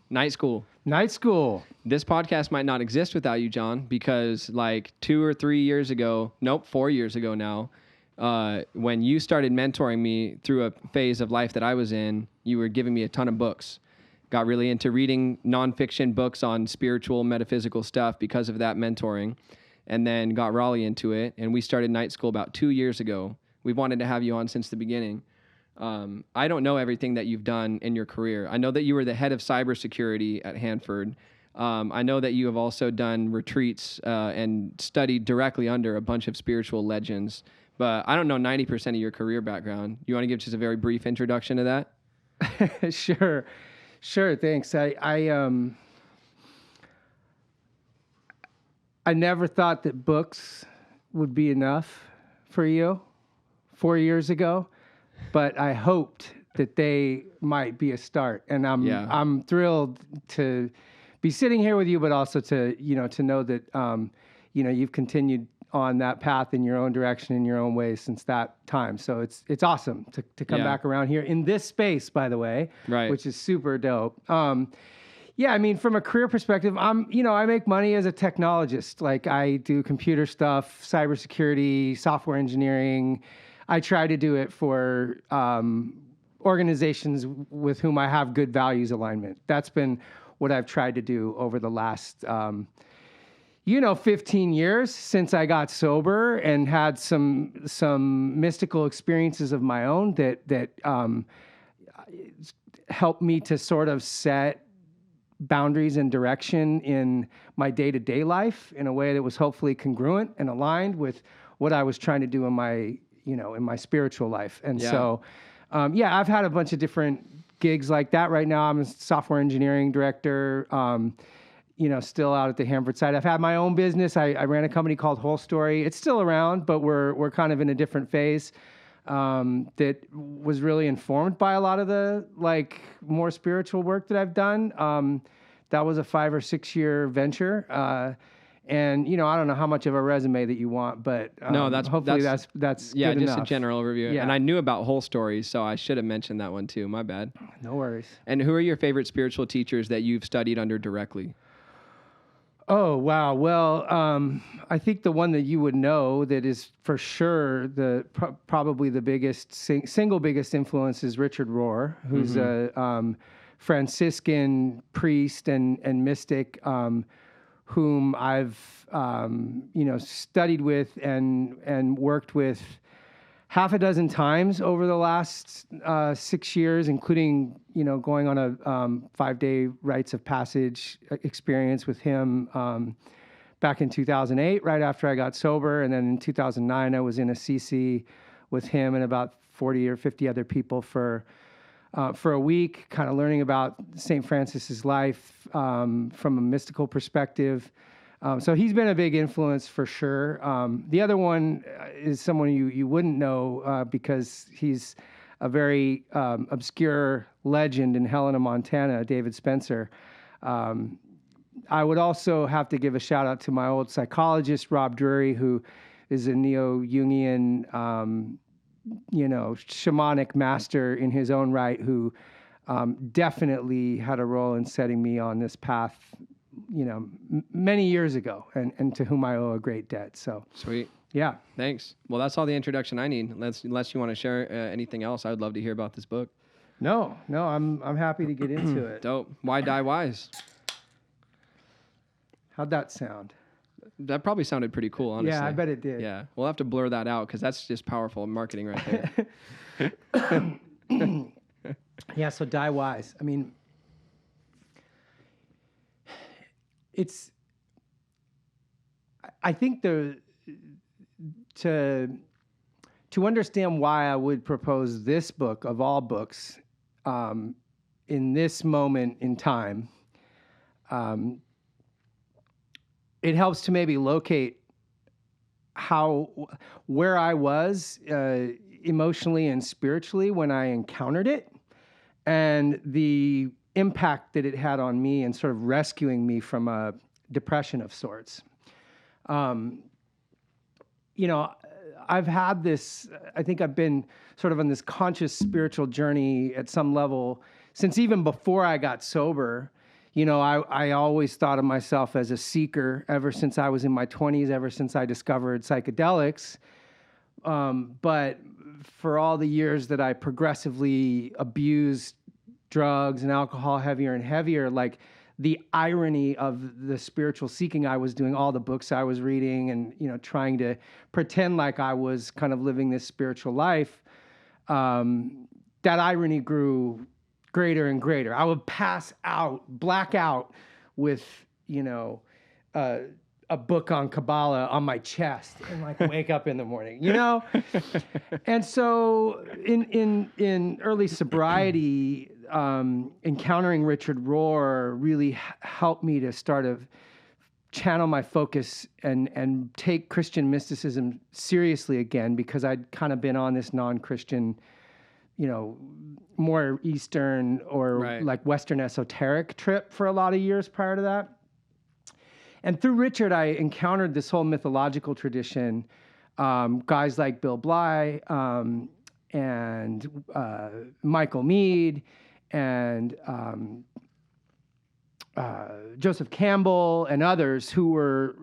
Night school. Night school. This podcast might not exist without you, John, because like 2 or 3 years ago, 4 years ago now, when you started mentoring me through a phase of life that I was in, you were giving me a ton of books. Got really into reading nonfiction books on spiritual, metaphysical stuff because of that mentoring, and then got Raleigh into it. And we started Night School about 2 years ago. We've wanted to have you on since the beginning. I don't know everything that you've done in your career. I know that you were the head of cybersecurity at Hanford. I know that you have also done retreats and studied directly under a bunch of spiritual legends. But I don't know 90% of your career background. You want to give just a very brief introduction to that? Sure. Thanks. I never thought that books would be enough for you 4 years ago, but I hoped that they might be a start. And I'm thrilled to be sitting here with you, but also to know that you've continued on that path in your own direction, in your own ways since that time. So it's awesome to come back around here in this space, by the way, right? Which is super dope. I mean, from a career perspective, I make money as a technologist. Like I do computer stuff, cybersecurity, software engineering. I try to do it for organizations with whom I have good values alignment. That's been what I've tried to do over the last 15 years since I got sober and had some mystical experiences of my own that helped me to sort of set boundaries and direction in my day-to-day life in a way that was hopefully congruent and aligned with what I was trying to do in my spiritual life. And so, I've had a bunch of different gigs like that. Right now, I'm a software engineering director, still out at the Hanford side. I've had my own business. I ran a company called Whole Story. It's still around, but we're kind of in a different phase that was really informed by a lot of the more spiritual work that I've done. That was a 5 or 6 year venture. And I don't know how much of a resume that you want, but no, that's good just enough. A general overview. Yeah. And I knew about Whole Stories, so I should have mentioned that one too. My bad. No worries. And who are your favorite spiritual teachers that you've studied under directly? Oh, wow. Well, I think the one that you would know that is for sure probably the biggest single biggest influence is Richard Rohr, who's a Franciscan priest and mystic, whom I've studied with and worked with half a dozen times over the last 6 years, including going on a 5-day rites of passage experience with him back in 2008, right after I got sober, and then in 2009 I was in a CC with him and about 40 or 50 other people for a week, kind of learning about St. Francis's life from a mystical perspective. So he's been a big influence for sure. The other one is someone you wouldn't know because he's a very obscure legend in Helena, Montana, David Spencer. I would also have to give a shout out to my old psychologist, Rob Drury, who is a neo-Jungian shamanic master in his own right, who definitely had a role in setting me on this path, many years ago, and to whom I owe a great debt. So sweet. Yeah. Thanks. Well, that's all the introduction I need. Unless you want to share anything else, I would love to hear about this book. No, I'm happy to get into it. Dope. Why Die Wise? How'd that sound? That probably sounded pretty cool, honestly. Yeah, I bet it did. Yeah, we'll have to blur that out because that's just powerful marketing right there. Yeah, so Die Wise. I mean, I think to understand why I would propose this book of all books in this moment in time, it helps to maybe locate where I was emotionally and spiritually when I encountered it, and the impact that it had on me and sort of rescuing me from a depression of sorts. I've had this, I think I've been sort of on this conscious spiritual journey at some level since even before I got sober, I always thought of myself as a seeker ever since I was in my 20s, ever since I discovered psychedelics. But for all the years that I progressively abused drugs and alcohol heavier and heavier, like the irony of the spiritual seeking I was doing, all the books I was reading and, trying to pretend like I was kind of living this spiritual life, that irony grew greater and greater. I would black out with, a book on Kabbalah on my chest and like wake up in the morning, And so in early sobriety, encountering Richard Rohr really helped me to start to channel my focus and take Christian mysticism seriously again, because I'd kind of been on this non-Christian, more Eastern or like Western esoteric trip for a lot of years prior to that. And through Richard, I encountered this whole mythological tradition, guys like Bill Bly and Michael Meade and Joseph Campbell and others who were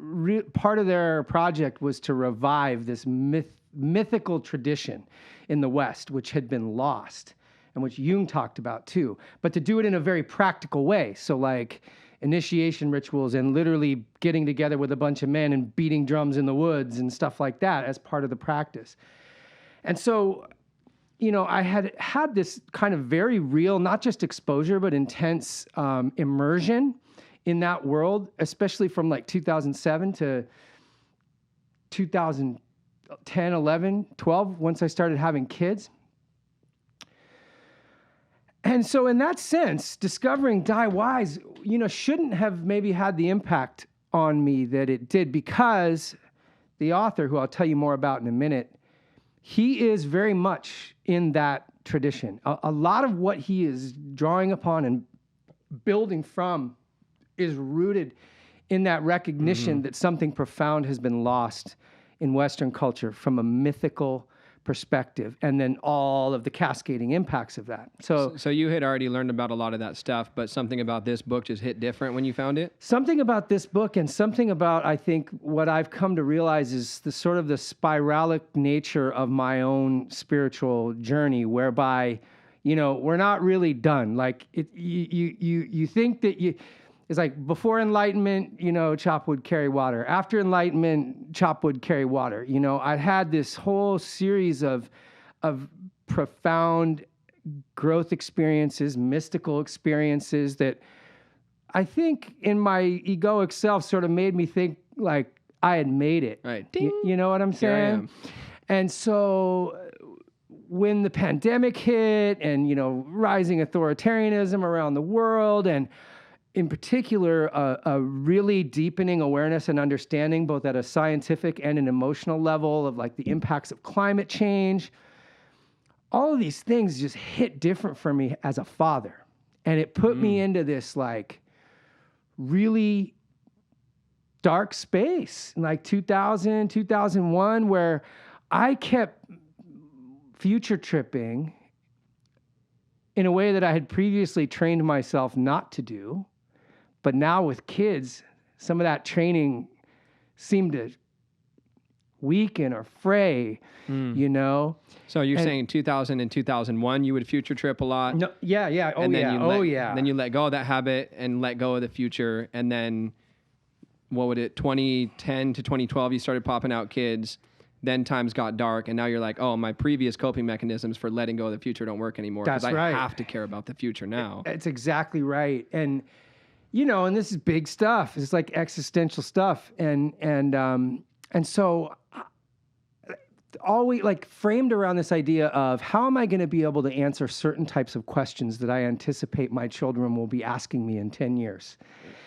part of their project was to revive this mythical tradition in the West, which had been lost and which Jung talked about too, but to do it in a very practical way. So like initiation rituals and literally getting together with a bunch of men and beating drums in the woods and stuff like that as part of the practice. And so, I had this kind of very real, not just exposure, but intense immersion in that world, especially from like 2007 to 2010, 11, 12, once I started having kids. And so in that sense, discovering Die Wise, shouldn't have maybe had the impact on me that it did, because the author, who I'll tell you more about in a minute, he is very much in that tradition. A lot of what he is drawing upon and building from is rooted in that recognition that something profound has been lost in Western culture from a mythical perspective, and then all of the cascading impacts of that. So you had already learned about a lot of that stuff, but something about this book just hit different when you found it? Something about this book, and something about, I think, what I've come to realize is the sort of the spiralic nature of my own spiritual journey, whereby, we're not really done. Like you think that it's like before enlightenment, chop wood, carry water. After enlightenment, chop wood, carry water. I had this whole series of profound growth experiences, mystical experiences that I think in my egoic self sort of made me think like I had made it. Right. You know what I'm saying? And so when the pandemic hit and, rising authoritarianism around the world, and in particular, a really deepening awareness and understanding, both at a scientific and an emotional level, of like the impacts of climate change. All of these things just hit different for me as a father. And it put me into this like really dark space in like 2000, 2001, where I kept future tripping in a way that I had previously trained myself not to do. But now with kids, some of that training seemed to weaken or fray, So you're saying 2000 and 2001, you would future trip a lot? No, yeah. Then you let go of that habit and let go of the future. And then, 2010 to 2012, you started popping out kids. Then times got dark, and now you're like, oh, my previous coping mechanisms for letting go of the future don't work anymore. That's right. I have to care about the future now. It's exactly right. And and this is big stuff. It's like existential stuff. And so always like framed around this idea of how am I going to be able to answer certain types of questions that I anticipate my children will be asking me in 10 years.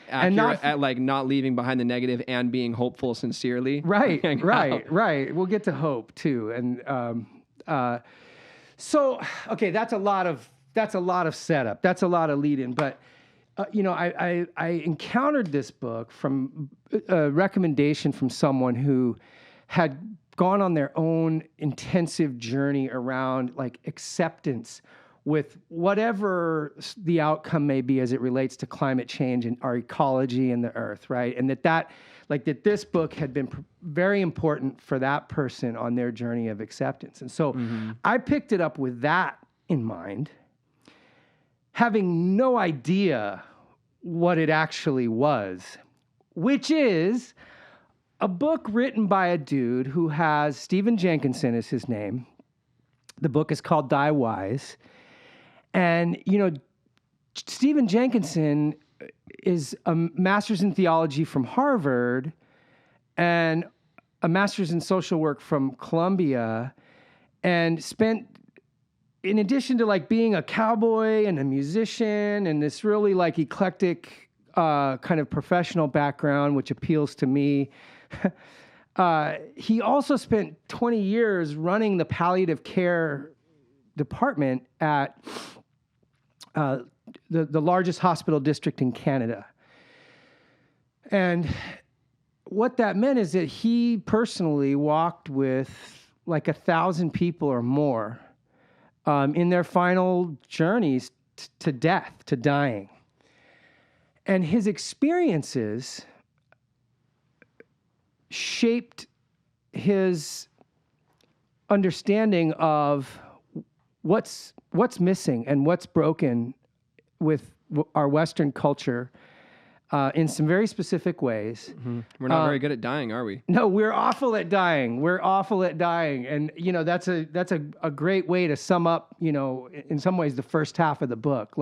Accurate, at like not leaving behind the negative and being hopeful sincerely. Right. We'll get to hope too. And so, okay, that's a lot of setup. That's a lot of lead in, but I encountered this book from a recommendation from someone who had gone on their own intensive journey around like acceptance, with whatever the outcome may be as it relates to climate change and our ecology and the earth, right? And that this book had been very important for that person on their journey of acceptance. And so I picked it up with that in mind, having no idea what it actually was, which is a book written by a dude who has, Stephen Jenkinson is his name. The book is called Die Wise. And, Stephen Jenkinson is a master's in theology from Harvard and a master's in social work from Columbia, and spent, in addition to being a cowboy and a musician and this really eclectic kind of professional background, which appeals to me, he also spent 20 years running the palliative care department at the largest hospital district in Canada. And what that meant is that he personally walked with 1,000 people or more in their final journeys to death, to dying. And his experiences shaped his understanding of what's missing and what's broken with our Western culture in some very specific ways. Mm-hmm. We're not very good at dying, are we? No, we're awful at dying. And, that's a great way to sum up, in some ways, the first half of the book.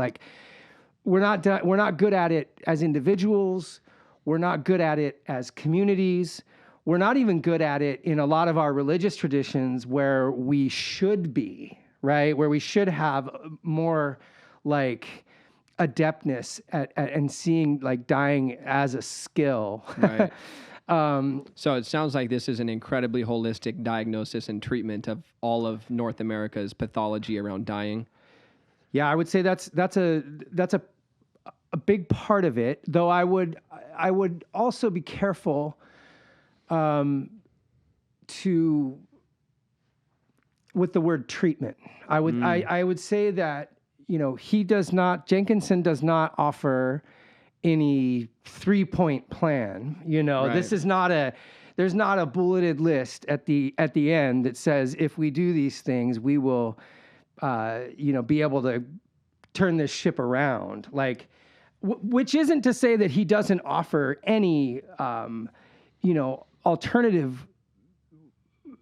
We're not good at it as individuals. We're not good at it as communities. We're not even good at it in a lot of our religious traditions where we should be, right? Where we should have more adeptness and seeing dying as a skill. Right. So it sounds like this is an incredibly holistic diagnosis and treatment of all of North America's pathology around dying. Yeah, I would say that's a big part of it. Though I would also be careful with the word treatment. I would say that Jenkinson does not offer any 3-point plan. Right. This is there's not a bulleted list at the end that says if we do these things we will be able to turn this ship around. Which isn't to say that he doesn't offer any alternative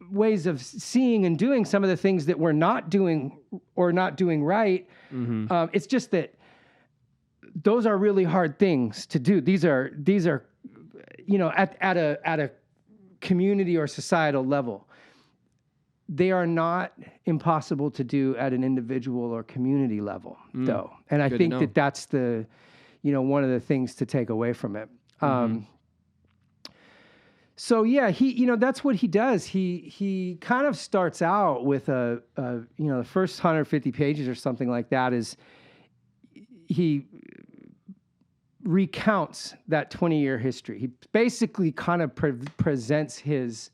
ways of seeing and doing some of the things that we're not doing or not doing right. Mm-hmm. It's just that those are really hard things to do. These are at a community or societal level. They are not impossible to do at an individual or community level, though. And I think that's the one of the things to take away from it. So yeah, he, that's what he does. He kind of starts out with the first 150 pages or something like that is he recounts that 20-year history. He basically kind of presents his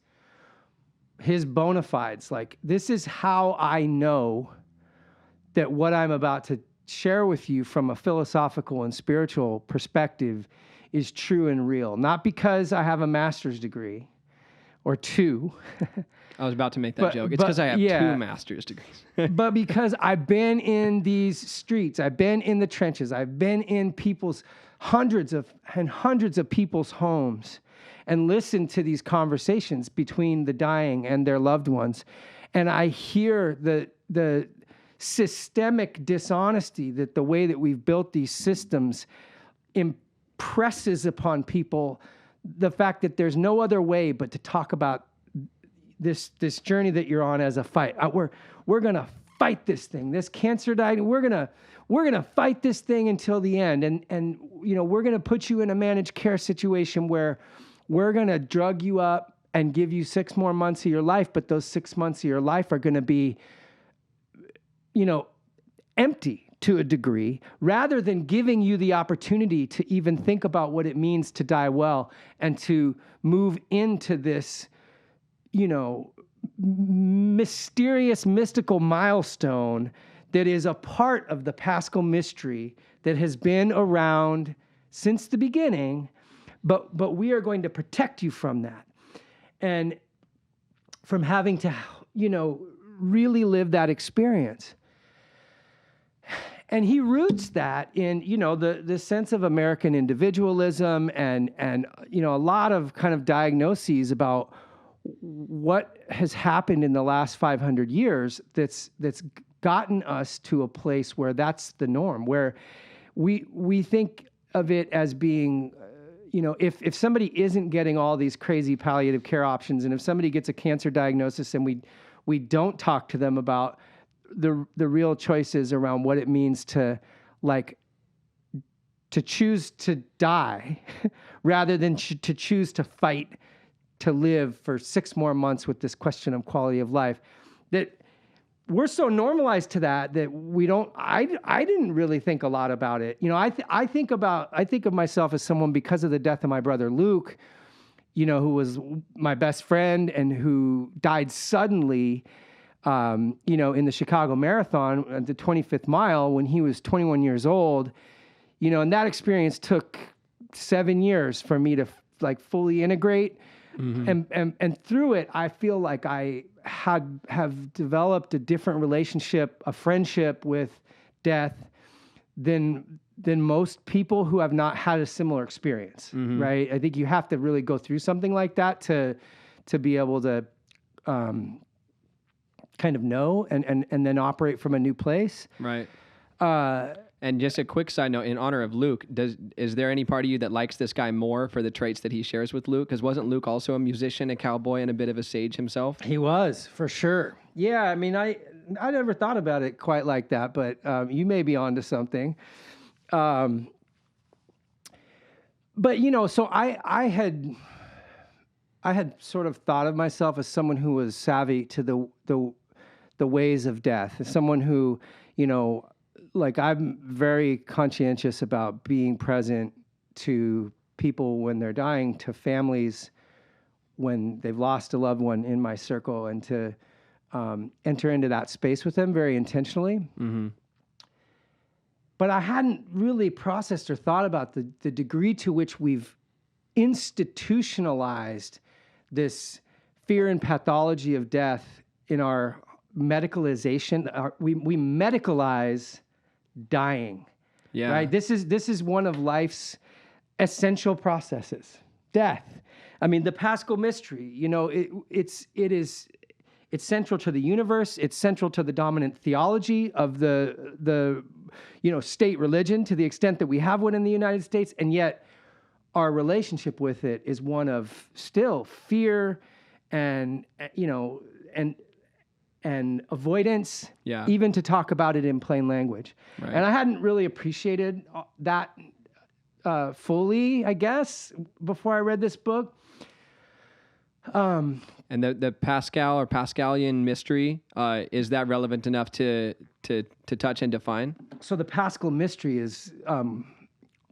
bona fides. This is how I know that what I'm about to share with you from a philosophical and spiritual perspective is true and real. Not because I have a master's degree or two. I was about to make that joke. It's because I have 2 master's degrees. But because I've been in these streets, I've been in the trenches, I've been in hundreds of people's homes and listened to these conversations between the dying and their loved ones. And I hear the systemic dishonesty that the way that we've built these systems impresses upon people, the fact that there's no other way but to talk about this journey that you're on as a fight. We're gonna fight this thing, this cancer diet. We're gonna fight this thing until the end, and we're gonna put you in a managed care situation where we're gonna drug you up and give you 6 more months of your life, but those 6 months of your life are gonna be empty to a degree, rather than giving you the opportunity to even think about what it means to die well and to move into this, mysterious, mystical milestone that is a part of the Paschal mystery that has been around since the beginning, but we are going to protect you from that and from having to, really live that experience. And he roots that in, the sense of American individualism and a lot of kind of diagnoses about what has happened in the last 500 years that's gotten us to a place where that's the norm, where we think of it as being, if somebody isn't getting all these crazy palliative care options, and if somebody gets a cancer diagnosis and we don't talk to them about the real choices around what it means to choose to die rather than to choose to fight to live for 6 more months with this question of quality of life, that we're so normalized to that we don't. I didn't really think a lot about it. I think of myself as someone, because of the death of my brother Luke, who was my best friend and who died suddenly, in the Chicago Marathon at the 25th mile when he was 21 years old, and that experience took 7 years for me to fully integrate. Mm-hmm. And through it, I feel like I have developed a different relationship, a friendship with death than most people who have not had a similar experience. Mm-hmm. Right? I think you have to really go through something like that to be able to kind of know and then operate from a new place. Right. And just a quick side note, in honor of Luke, is there any part of you that likes this guy more for the traits that he shares with Luke? Because wasn't Luke also a musician, a cowboy, and a bit of a sage himself? He was, for sure. Yeah, I mean, I never thought about it quite like that, but you may be onto something. But so I had sort of thought of myself as someone who was savvy to the ways of death, as someone who, I'm very conscientious about being present to people when they're dying, to families when they've lost a loved one in my circle, and to enter into that space with them very intentionally. Mm-hmm. But I hadn't really processed or thought about the degree to which we've institutionalized this fear and pathology of death in our medicalization. We medicalize dying. Yeah. Right. This is one of life's essential processes. Death. I mean, the Paschal mystery. It's central to the universe. It's central to the dominant theology of the state religion, to the extent that we have one in the United States, and yet our relationship with it is one of still fear and avoidance, even to talk about it in plain language. Right. And I hadn't really appreciated that fully, I guess, before I read this book. And the Pascal or Pascalian mystery, is that relevant enough to touch and define? So the Paschal mystery is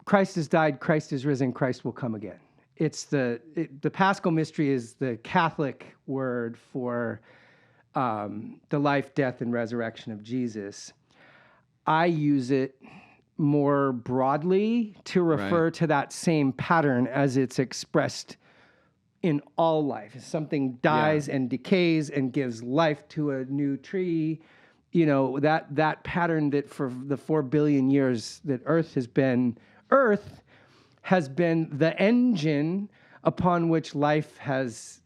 Christ has died, Christ is risen, Christ will come again. The Paschal mystery is the Catholic word for the life, death, and resurrection of Jesus. I use it more broadly to refer to that same pattern as it's expressed in all life. Something dies and decays and gives life to a new tree. That pattern that for the 4 billion years that Earth has been the engine upon which life has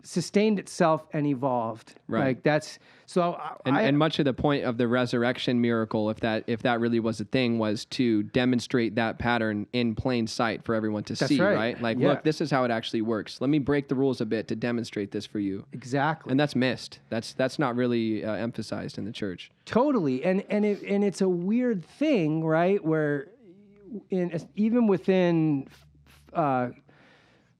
sustained itself and evolved. Right. Like that's so. And much of the point of the resurrection miracle, if that really was a thing, was to demonstrate that pattern in plain sight for everyone to see. Right. Like, look, this is how it actually works. Let me break the rules a bit to demonstrate this for you. Exactly. And that's missed. That's not really emphasized in the church. Totally. And it's a weird thing, right? Where even within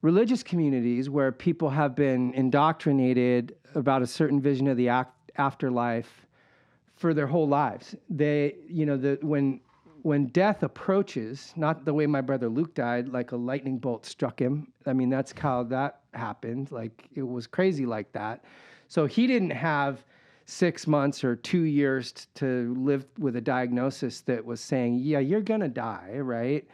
religious communities where people have been indoctrinated about a certain vision of the afterlife for their whole lives, they, when death approaches, not the way my brother Luke died, like a lightning bolt struck him. I mean, that's how that happened. Like, it was crazy like that. So he didn't have 6 months or 2 years to live with a diagnosis that was saying, yeah, you're going to die, right?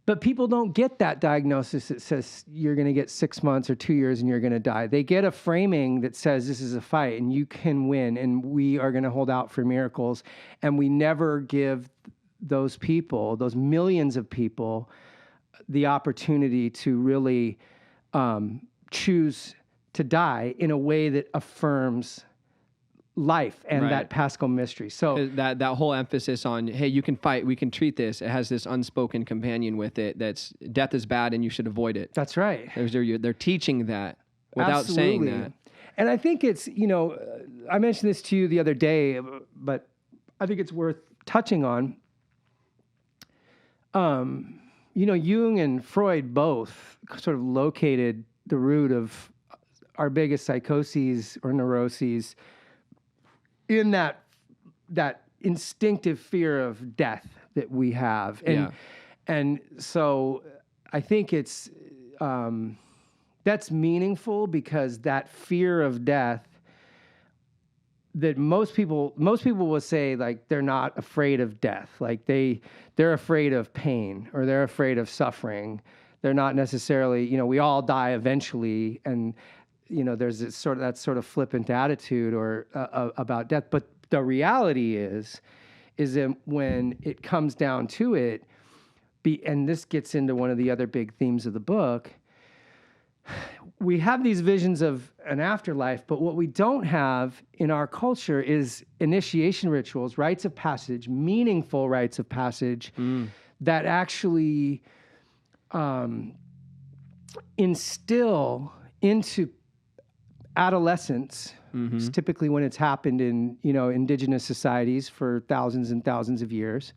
But people don't get that diagnosis that says you're going to get 6 months or 2 years and you're going to die. They get a framing that says this is a fight and you can win and we are going to hold out for miracles. And we never give those people, those millions of people, the opportunity to really choose to die in a way that affirms life and that Pascal mystery. So that whole emphasis on, hey, you can fight, we can treat this. It has this unspoken companion with it. That's death is bad and you should avoid it. That's right. They're teaching that without saying that. And I think it's, I mentioned this to you the other day, but I think it's worth touching on. Jung and Freud both sort of located the root of our biggest psychoses or neuroses in that instinctive fear of death that we have. And so I think it's that's meaningful because that fear of death that most people will say, like, they're not afraid of death. Like they're afraid of pain or they're afraid of suffering. They're not necessarily, we all die eventually, and there's that sort of flippant attitude or about death. But the reality is that when it comes down to it, and this gets into one of the other big themes of the book, we have these visions of an afterlife, but what we don't have in our culture is initiation rituals, rites of passage, meaningful rites of passage that actually instill into adolescence, typically when it's happened in indigenous societies for thousands and thousands of years,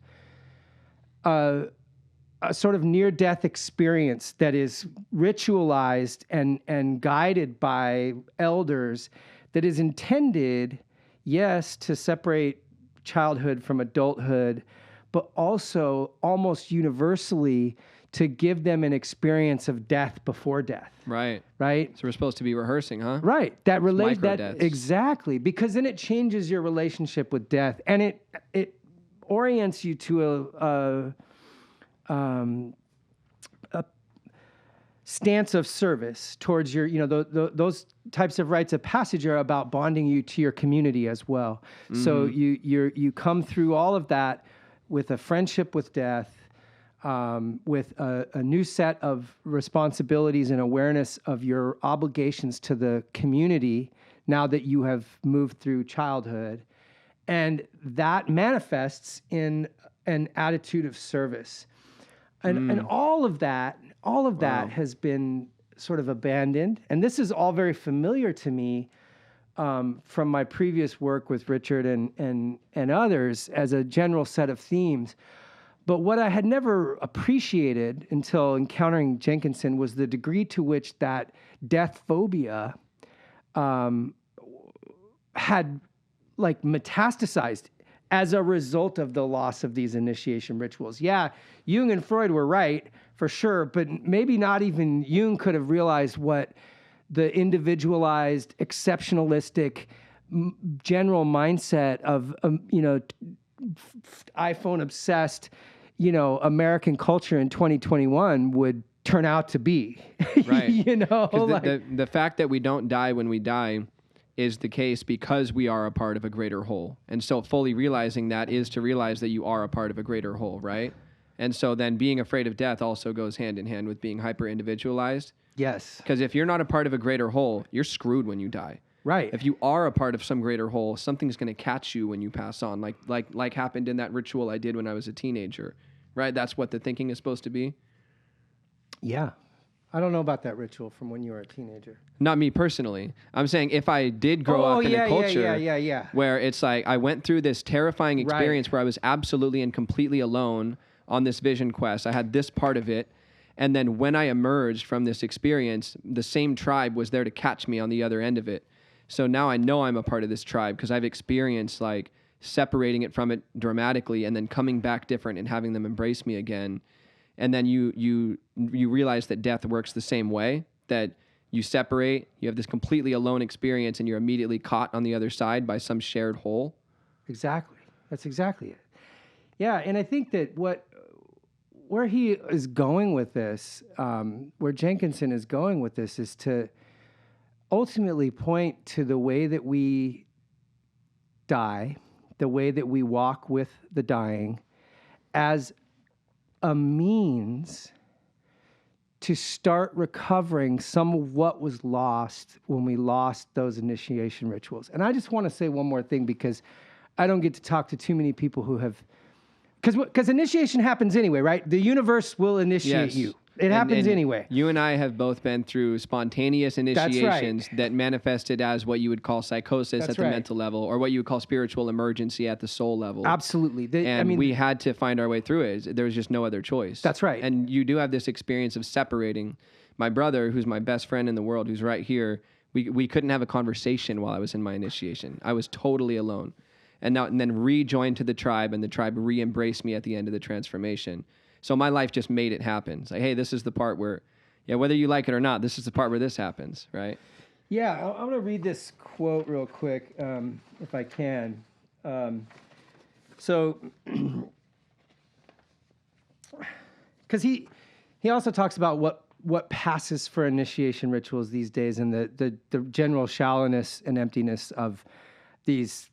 a sort of near-death experience that is ritualized and guided by elders that is intended, yes, to separate childhood from adulthood, but also almost universally to give them an experience of death before death. Right. Right. So we're supposed to be rehearsing, huh? Right. That relates that Micro-deaths. exactly, because then it changes your relationship with death, and it orients you to a stance of service towards your, those types of rites of passage are about bonding you to your community as well. So you come through all of that with a friendship with death, with a new set of responsibilities and awareness of your obligations to the community now that you have moved through childhood. And that manifests in an attitude of service. And all of that has been sort of abandoned. And this is all very familiar to me from my previous work with Richard and others as a general set of themes. But what I had never appreciated until encountering Jenkinson was the degree to which that death phobia had like metastasized as a result of the loss of these initiation rituals. Yeah, Jung and Freud were right, for sure, but maybe not even Jung could have realized what the individualized, exceptionalistic, general mindset of, iPhone-obsessed, American culture in 2021 would turn out to be. Right. The fact that we don't die when we die is the case because we are a part of a greater whole. And so fully realizing that is to realize that you are a part of a greater whole, right? And so then being afraid of death also goes hand in hand with being hyper-individualized. Yes. Because if you're not a part of a greater whole, you're screwed when you die. Right. If you are a part of some greater whole, something's going to catch you when you pass on, like happened in that ritual I did when I was a teenager, right? That's what the thinking is supposed to be. Yeah. I don't know about that ritual from when you were a teenager. Not me personally. I'm saying if I did grow up in a culture where it's like I went through this terrifying experience where I was absolutely and completely alone on this vision quest. I had this part of it. And then when I emerged from this experience, the same tribe was there to catch me on the other end of it. So now I know I'm a part of this tribe because I've experienced like separating it from it dramatically and then coming back different and having them embrace me again. And then you realize that death works the same way, that You separate, you have this completely alone experience, and you're immediately caught on the other side by some shared whole. Exactly. That's exactly it. Yeah, and I think that where he is going with this, where Jenkinson is going with this, is to ultimately point to the way that we die, the way that we walk with the dying, as a means to start recovering some of what was lost when we lost those initiation rituals. And I just want to say one more thing, because I don't get to talk to too many people who have, because initiation happens anyway, right? The universe will initiate you. It happens anyway. You and I have both been through spontaneous initiations that manifested as what you would call psychosis at the mental level, or what you would call spiritual emergency at the soul level. Absolutely. We had to find our way through it. There was just no other choice. That's right. And you do have this experience of separating. My brother, who's my best friend in the world, who's right here, we couldn't have a conversation while I was in my initiation. I was totally alone. And then rejoined to the tribe, and the tribe re-embraced me at the end of the transformation. So my life just made it happen. It's like, hey, this is the part where, whether you like it or not, this is the part where this happens, right? Yeah, I'm going to read this quote real quick, if I can. Because he also talks about what passes for initiation rituals these days, and the general shallowness and emptiness of these,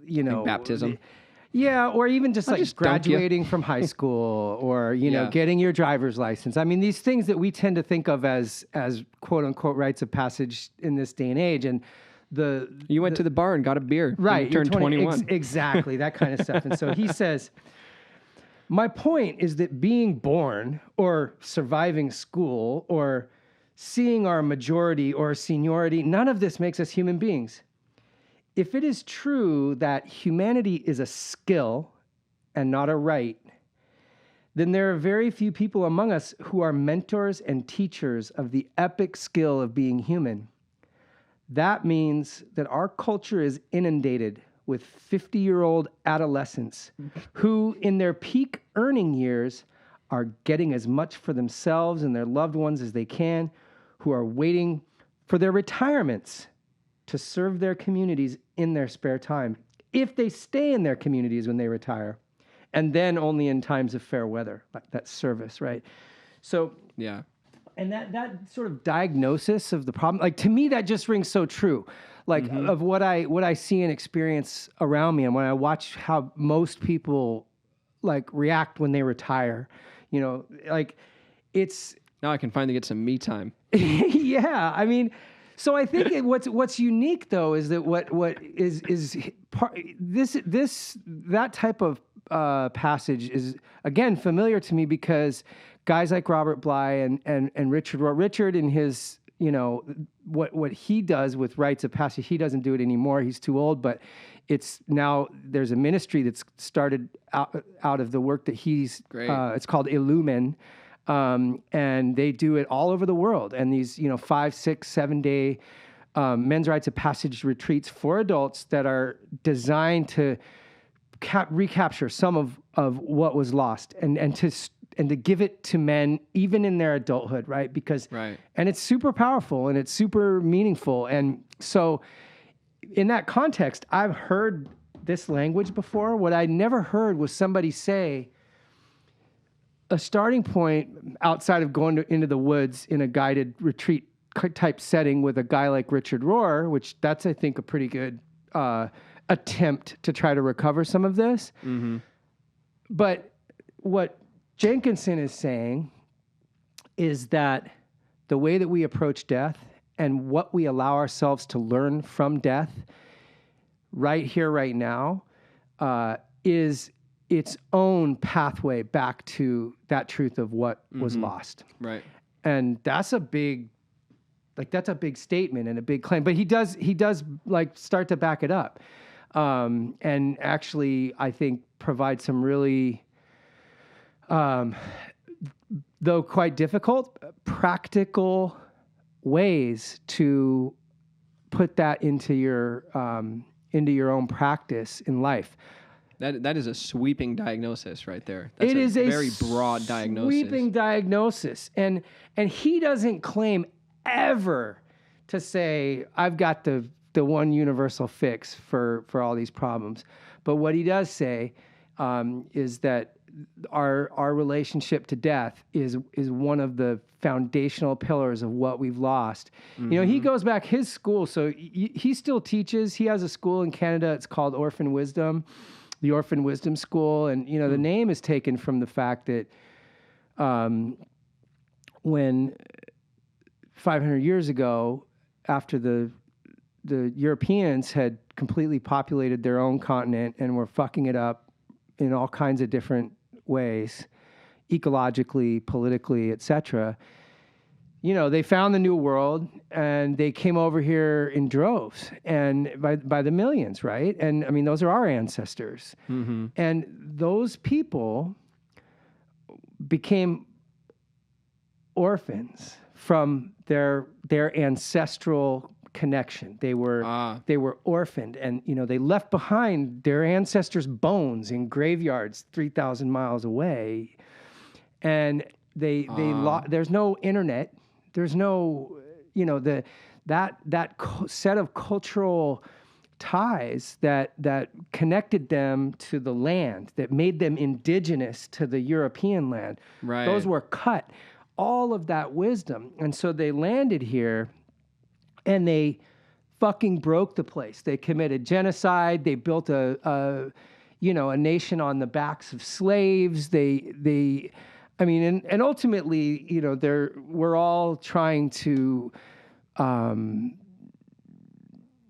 like baptism. Or even just graduating from high school, or getting your driver's license. I mean, these things that we tend to think of as quote unquote rites of passage in this day and age. And you went to the bar and got a beer, right? You turned 21, exactly, that kind of stuff. And so he says, my point is that being born, or surviving school, or seeing our majority or seniority, none of this makes us human beings. If it is true that humanity is a skill and not a right, then there are very few people among us who are mentors and teachers of the epic skill of being human. That means that our culture is inundated with 50-year-old adolescents who, in their peak earning years, are getting as much for themselves and their loved ones as they can, who are waiting for their retirements to serve their communities in their spare time, if they stay in their communities when they retire, and then only in times of fair weather, like that service, right? So, yeah. And that sort of diagnosis of the problem, like, to me, that just rings so true. Like, of what I see and experience around me, and when I watch how most people like react when they retire, like, it's now I can finally get some me time. Yeah, I mean. So I think what's unique, though, is that what is that type of passage is, again, familiar to me, because guys like Robert Bly and Richard in his, what he does with rites of passage, he doesn't do it anymore. He's too old, but it's now there's a ministry that's started out of the work that he's. Great. It's called Illumin. And they do it all over the world. And these, 5, 6, 7 day men's rites of passage retreats for adults that are designed to recapture some of what was lost, and to give it to men even in their adulthood, right? And it's super powerful and it's super meaningful. And so in that context, I've heard this language before. What I never heard was somebody say, a starting point outside of going into the woods in a guided retreat type setting with a guy like Richard Rohr, which that's, I think, a pretty good attempt to try to recover some of this. Mm-hmm. But what Jenkinson is saying is that the way that we approach death and what we allow ourselves to learn from death right here, right now, is its own pathway back to that truth of what was lost. Right. And that's a big statement and a big claim, but he does like start to back it up. And actually, I think provide some really, though quite difficult, practical ways to put that into your own practice in life. That is a sweeping diagnosis right there. It is a very broad diagnosis. Sweeping diagnosis. And he doesn't claim ever to say, I've got the one universal fix for all these problems. But what he does say is that our relationship to death is one of the foundational pillars of what we've lost. Mm-hmm. You know, he goes back his school, so he still teaches. He has a school in Canada. It's called Orphan Wisdom, the Orphan Wisdom School, and you know the name is taken from the fact that when 500 years ago, after the Europeans had completely populated their own continent and were fucking it up in all kinds of different ways, ecologically, politically, etc. You know, they found the New World and they came over here in droves and by the millions, right? And I mean, those are our ancestors. Mm-hmm. And those people became orphans from their ancestral connection. They were orphaned, and you know they left behind their ancestors' bones in graveyards 3,000 miles away, and there's no internet, there's no set of cultural ties that connected them to the land, that made them indigenous to the European land. Right. Those were cut. All of that wisdom, and so they landed here. And they fucking broke the place. They committed genocide. They built a nation on the backs of slaves. And ultimately, you know, we're all trying to,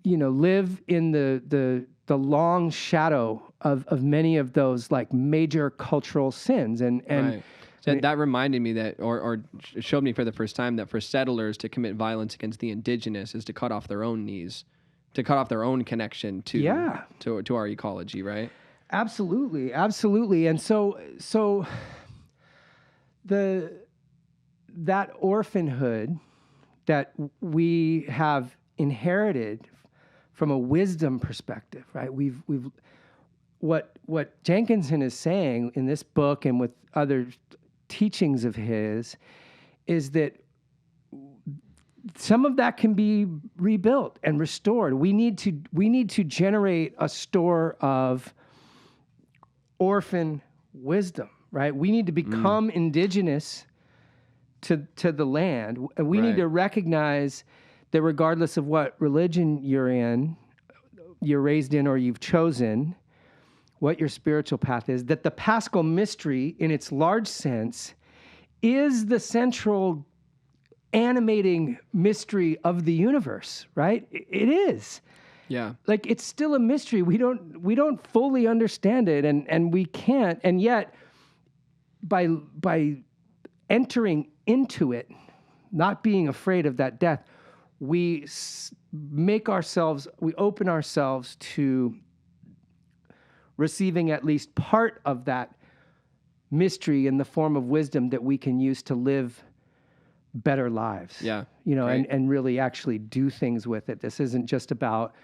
live in the long shadow of many of those like major cultural sins. And right. So that reminded me that, or showed me for the first time that for settlers to commit violence against the indigenous is to cut off their own knees, to cut off their own connection to our ecology, right? Absolutely, absolutely. And so that orphanhood that we have inherited from a wisdom perspective, right? What Jenkinson is saying in this book and with other teachings of his is that some of that can be rebuilt and restored. We need to generate a store of orphan wisdom, right? We need to become indigenous to the land, and we need to recognize that regardless of what religion you're raised in, or you've chosen, what your spiritual path is, that the Pascal mystery in its large sense is the central animating mystery of the universe, right? It is. Yeah. Like it's still a mystery. We don't fully understand it, and we can't. And yet by entering into it, not being afraid of that death, we open ourselves to receiving at least part of that mystery in the form of wisdom that we can use to live better lives. Yeah. You know, right. and really actually do things with it. This isn't just about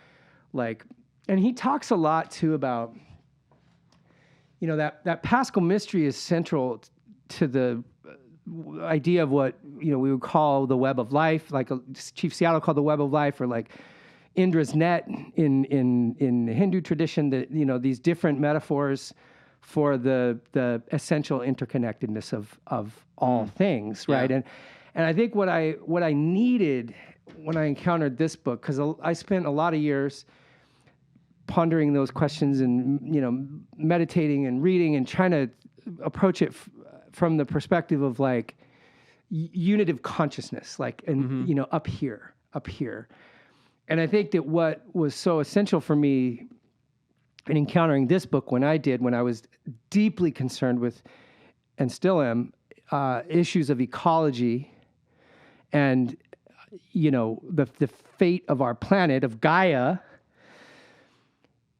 like, and he talks a lot too about, you know, that Pascal mystery is central to the idea of what, you know, we would call the web of life, like Chief Seattle called the web of life, or like Indra's net in the Hindu tradition, that, you know, these different metaphors for the essential interconnectedness of all things, right? Yeah. And I think what I needed when I encountered this book, because I spent a lot of years pondering those questions and, you know, meditating and reading and trying to approach it from the perspective of like unitive consciousness, like, and you know, up here. And I think that what was so essential for me in encountering this book when I was deeply concerned with, and still am, issues of ecology and, you know, the fate of our planet, of Gaia,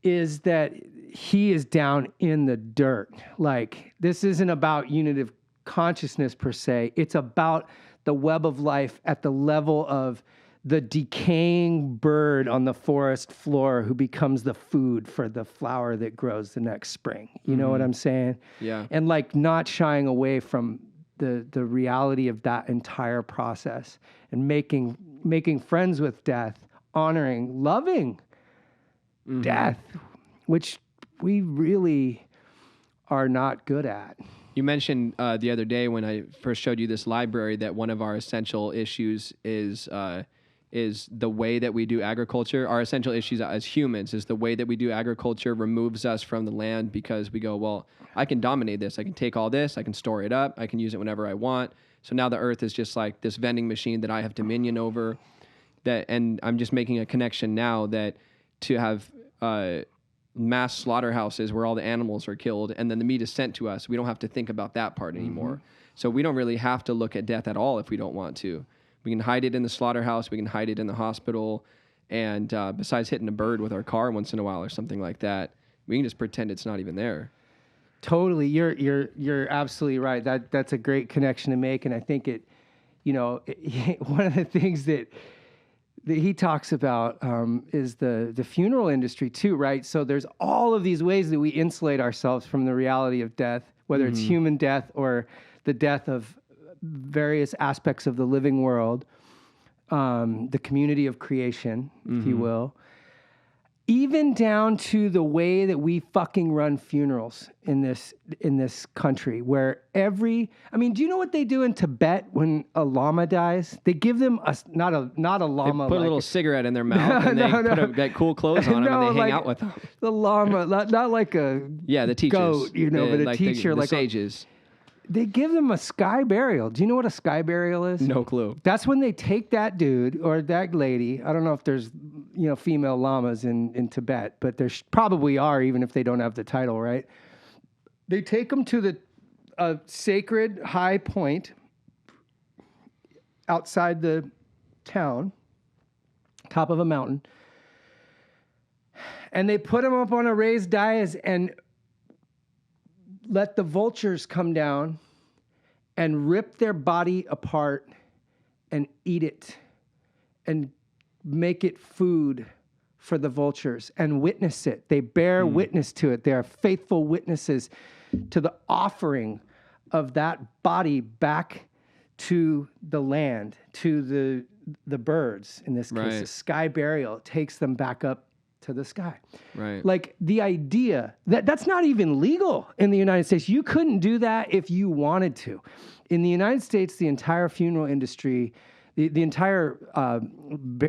is that he is down in the dirt. Like, this isn't about unitive consciousness per se. It's about the web of life at the level of the decaying bird on the forest floor who becomes the food for the flower that grows the next spring. You know what I'm saying? Yeah. And like not shying away from the reality of that entire process, and making friends with death, honoring, loving death, which we really are not good at. You mentioned the other day when I first showed you this library that one of our essential issues is the way that we do agriculture. Our essential issues as humans is the way that we do agriculture removes us from the land, because we go, well, I can dominate this. I can take all this. I can store it up. I can use it whenever I want. So now the earth is just like this vending machine that I have dominion over. And I'm just making a connection now that to have mass slaughterhouses where all the animals are killed and then the meat is sent to us, we don't have to think about that part anymore. So we don't really have to look at death at all if we don't want to. We can hide it in the slaughterhouse. We can hide it in the hospital. And besides hitting a bird with our car once in a while or something like that, we can just pretend it's not even there. Totally. You're absolutely right. That's a great connection to make. And I think one of the things that he talks about is the funeral industry too, right? So there's all of these ways that we insulate ourselves from the reality of death, whether it's human death or the death of various aspects of the living world, the community of creation, if you will, even down to the way that we fucking run funerals in this country, where do you know what they do in Tibet when a lama dies? They give them not a llama. They put a little cigarette in their mouth and they get cool clothes on them and they hang out with them. The llama, not like a the teachers, goat, but a like teacher, the sages. They give them a sky burial. Do you know what a sky burial is? No clue. That's when they take that dude or that lady. I don't know if there's, female lamas in Tibet, but there probably are, even if they don't have the title, right? They take them to a sacred high point outside the town, top of a mountain, and they put them up on a raised dais and let the vultures come down and rip their body apart and eat it and make it food for the vultures and witness it. They bear witness to it. They are faithful witnesses to the offering of that body back to the land, to the birds. In this case, the sky burial takes them back up to the sky. Right. Like the idea that's not even legal in the United States. You couldn't do that if you wanted to. In the United States, the entire funeral industry, the entire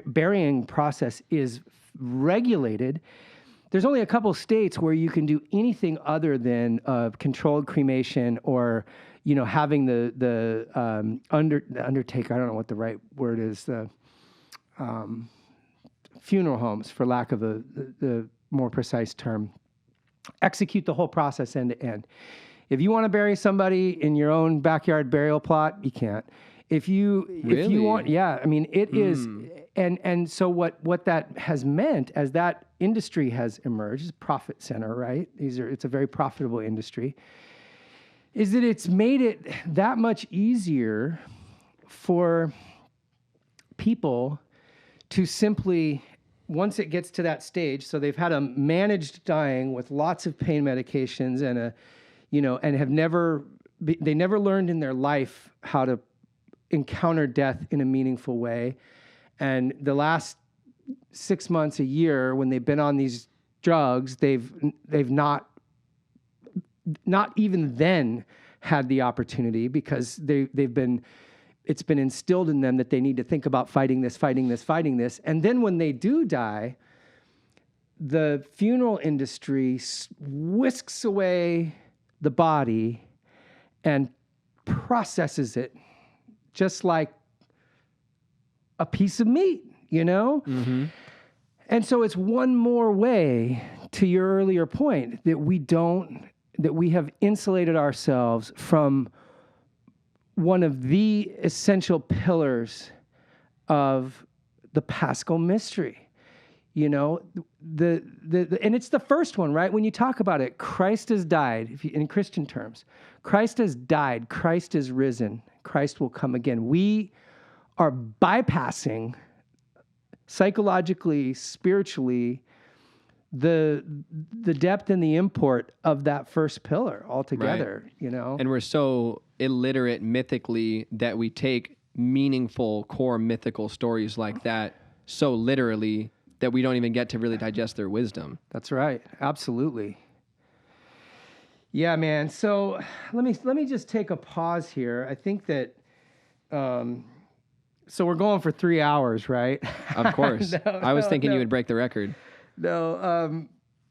burying process is regulated. There's only a couple states where you can do anything other than controlled cremation or, having the undertaker. I don't know what the right word is. The funeral homes, for lack of the more precise term, execute the whole process end to end. If you want to bury somebody in your own backyard burial plot, you can't. If you want, it is. And so what that has meant as that industry has emerged, is profit center, right? It's a very profitable industry, is that it's made it that much easier for people to simply, once it gets to that stage, so they've had a managed dying with lots of pain medications and have never learned in their life how to encounter death in a meaningful way. And the last 6 months, a year, when they've been on these drugs, they've not even then had the opportunity, because it's been instilled in them that they need to think about fighting this. And then when they do die, the funeral industry whisks away the body and processes it just like a piece of meat, And so it's one more way, to your earlier point, that we have insulated ourselves from one of the essential pillars of the Pascal mystery. And it's the first one, right? When you talk about it, Christ has died, in Christian terms. Christ has died, Christ is risen, Christ will come again. We are bypassing psychologically, spiritually, the depth and the import of that first pillar altogether, you know? And we're so illiterate mythically that we take meaningful core mythical stories like that so literally that we don't even get to really digest their wisdom. That's right. Absolutely. Yeah, man. So let me just take a pause here. I think that so we're going for 3 hours, right? Of course. I was thinking you would break the record. No,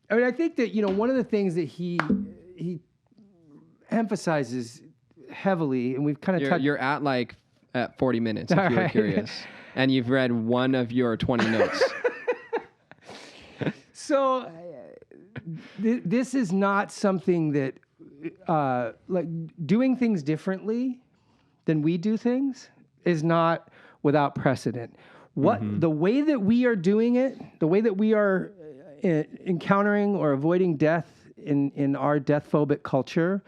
I mean, I think that, you know, one of the things that he emphasizes heavily, and we've kind of You're at 40 minutes, if you were curious. And you've read one of your 20 notes. So this is not something that, like doing things differently than we do things is not without precedent. The way that we are doing it, the way that we are encountering or avoiding death in our death-phobic culture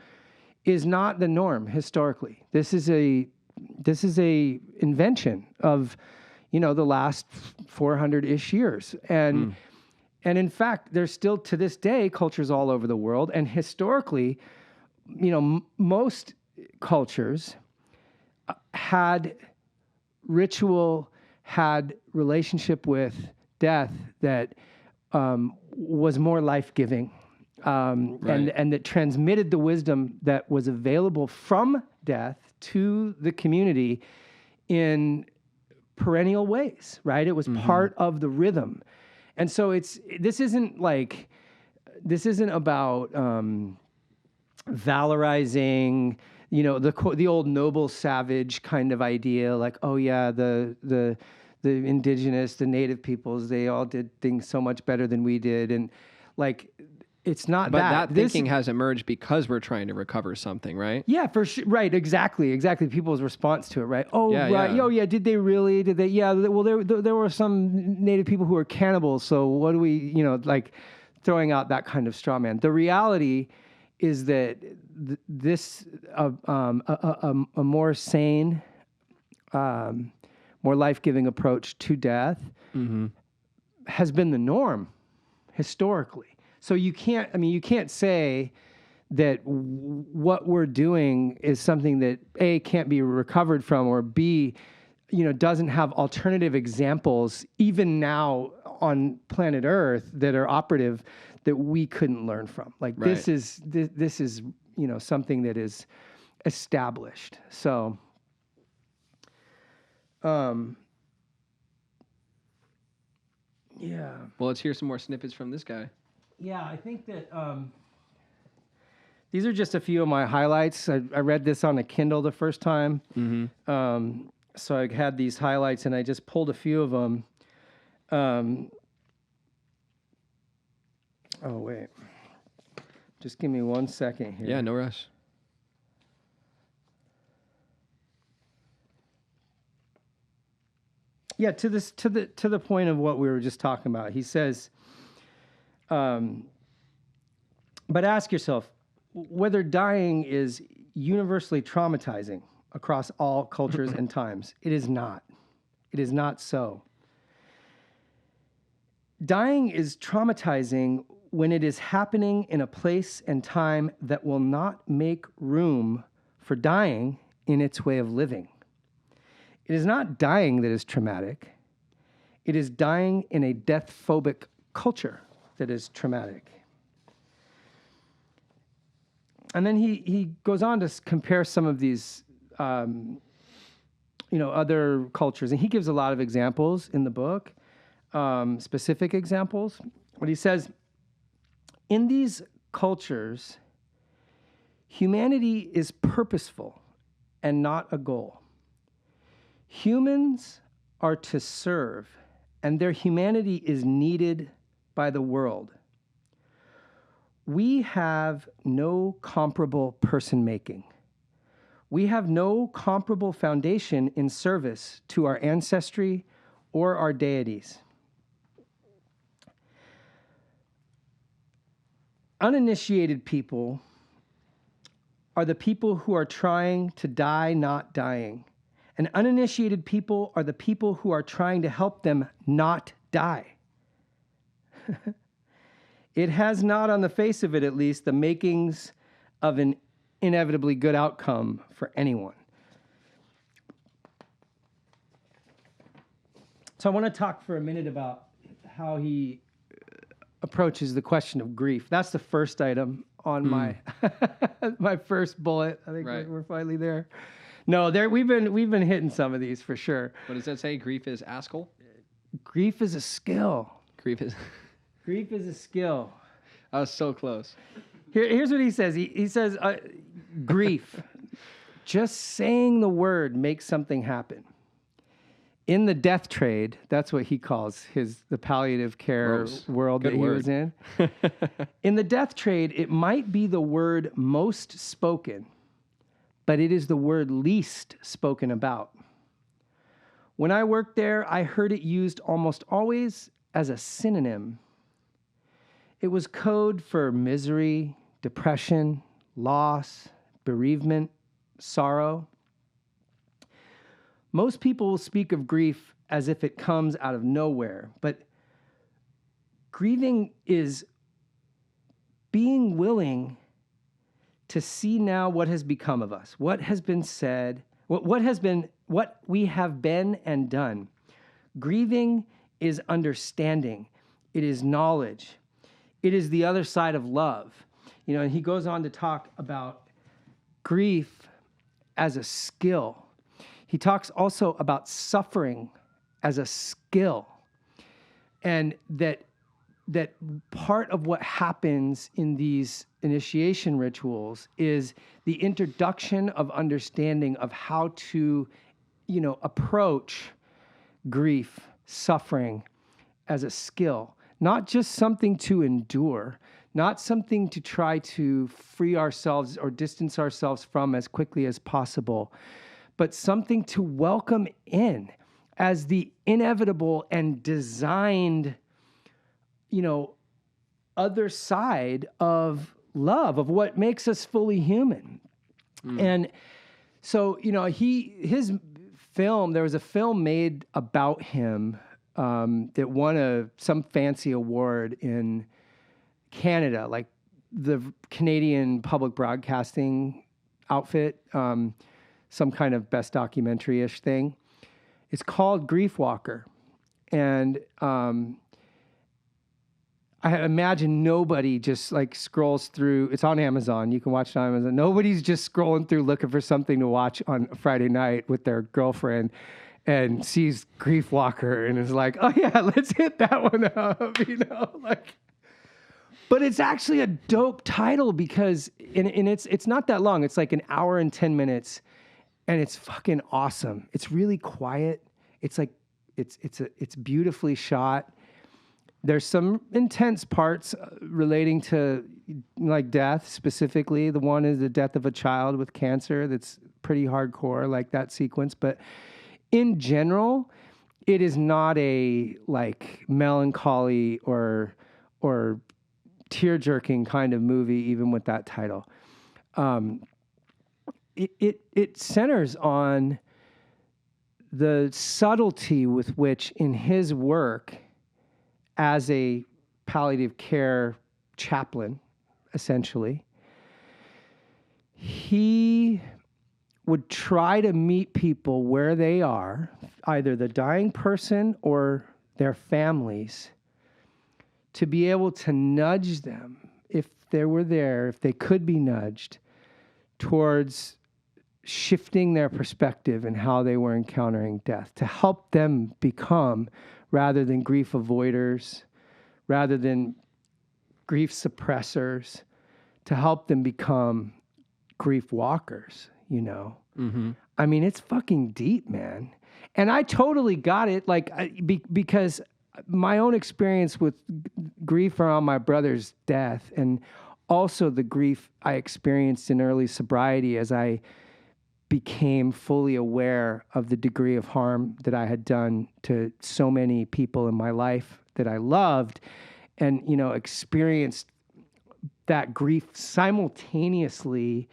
is not the norm historically. This is a invention of, you know, the last 400-ish years. And in fact, there's still to this day cultures all over the world, and historically, you know, most cultures had ritual, had relationship with death that was more life-giving, and that transmitted the wisdom that was available from death to the community in perennial ways, right? It was part of the rhythm. And so this isn't about valorizing, you know, the old noble savage kind of idea, like, oh yeah, the indigenous, the native peoples, they all did things so much better than we did. And like, it's not but that. But that thinking has emerged because we're trying to recover something, right? Yeah, for sure. Right, exactly. People's response to it, right? Oh, yeah, right. Yeah. Oh, yeah. Did they really? Did they? Yeah. Well, there were some native people who were cannibals. So what do we, you know, like throwing out that kind of straw man? The reality is that this a more sane, more life-giving approach to death has been the norm historically. So you can't say that what we're doing is something that A, can't be recovered from, or B, you know, doesn't have alternative examples even now on planet Earth that are operative that we couldn't learn from. Like this is you know, something that is established. So yeah. Well, let's hear some more snippets from this guy. Yeah, I think that these are just a few of my highlights. I read this on a Kindle the first time. So I had these highlights, and I just pulled a few of them. Oh, wait. Just give me 1 second here. Yeah, no rush. Yeah, to the point of what we were just talking about. He says, but ask yourself whether dying is universally traumatizing across all cultures and times. It is not. It is not so. Dying is traumatizing when it is happening in a place and time that will not make room for dying in its way of living. It is not dying that is traumatic. It is dying in a death-phobic culture that is traumatic. And then he goes on to compare some of these, you know, other cultures. And he gives a lot of examples in the book, specific examples. But he says, in these cultures, humanity is purposeful and not a goal. Humans are to serve, and their humanity is needed by the world. We have no comparable person-making. We have no comparable foundation in service to our ancestry or our deities. Uninitiated people are the people who are trying to die not dying. And uninitiated people are the people who are trying to help them not die. It has not, on the face of it at least, the makings of an inevitably good outcome for anyone. So I want to talk for a minute about how he approaches the question of grief. That's the first item on my my first bullet. I think we're finally there. No, we've been hitting some of these for sure. What does that say? Grief is Pascal? Grief is a skill. Grief is a skill. I was so close. Here's what he says. He says, grief. Just saying the word makes something happen. In the death trade, that's what he calls the palliative care world that he was in. In the death trade, it might be the word most spoken, but it is the word least spoken about. When I worked there, I heard it used almost always as a synonym. It was code for misery, depression, loss, bereavement, sorrow. Most people will speak of grief as if it comes out of nowhere, but grieving is being willing to see now what has become of us, what has been said, what we have been and done. Grieving is understanding. It is knowledge. It is the other side of love. And he goes on to talk about grief as a skill. He talks also about suffering as a skill, and that part of what happens in these initiation rituals is the introduction of understanding of how to, approach grief, suffering as a skill, not just something to endure, not something to try to free ourselves or distance ourselves from as quickly as possible, but something to welcome in as the inevitable and designed, other side of love, of what makes us fully human. And so, his film, there was a film made about him that won some fancy award in Canada, like the Canadian Public Broadcasting outfit, some kind of best documentary-ish thing. It's called Grief Walker. And I imagine nobody just scrolls through. It's on Amazon. You can watch it on Amazon. Nobody's just scrolling through looking for something to watch on a Friday night with their girlfriend and sees Grief Walker and is like, oh yeah, let's hit that one up, But it's actually a dope title because it's not that long. It's like an hour and 10 minutes, and it's fucking awesome. It's really quiet. It's beautifully shot. There's some intense parts relating to death specifically. The one is the death of a child with cancer. That's pretty hardcore, like that sequence. But in general, it is not a melancholy or tear-jerking kind of movie, even with that title. It centers on the subtlety with which, in his work as a palliative care chaplain, essentially, he would try to meet people where they are, either the dying person or their families, to be able to nudge them, if they were there, if they could be nudged, towards shifting their perspective and how they were encountering death, to help them become, rather than grief avoiders, rather than grief suppressors, to help them become grief walkers, Mm-hmm. I mean, it's fucking deep, man. And I totally got it, because my own experience with grief around my brother's death, and also the grief I experienced in early sobriety as I became fully aware of the degree of harm that I had done to so many people in my life that I loved, and, experienced that grief simultaneously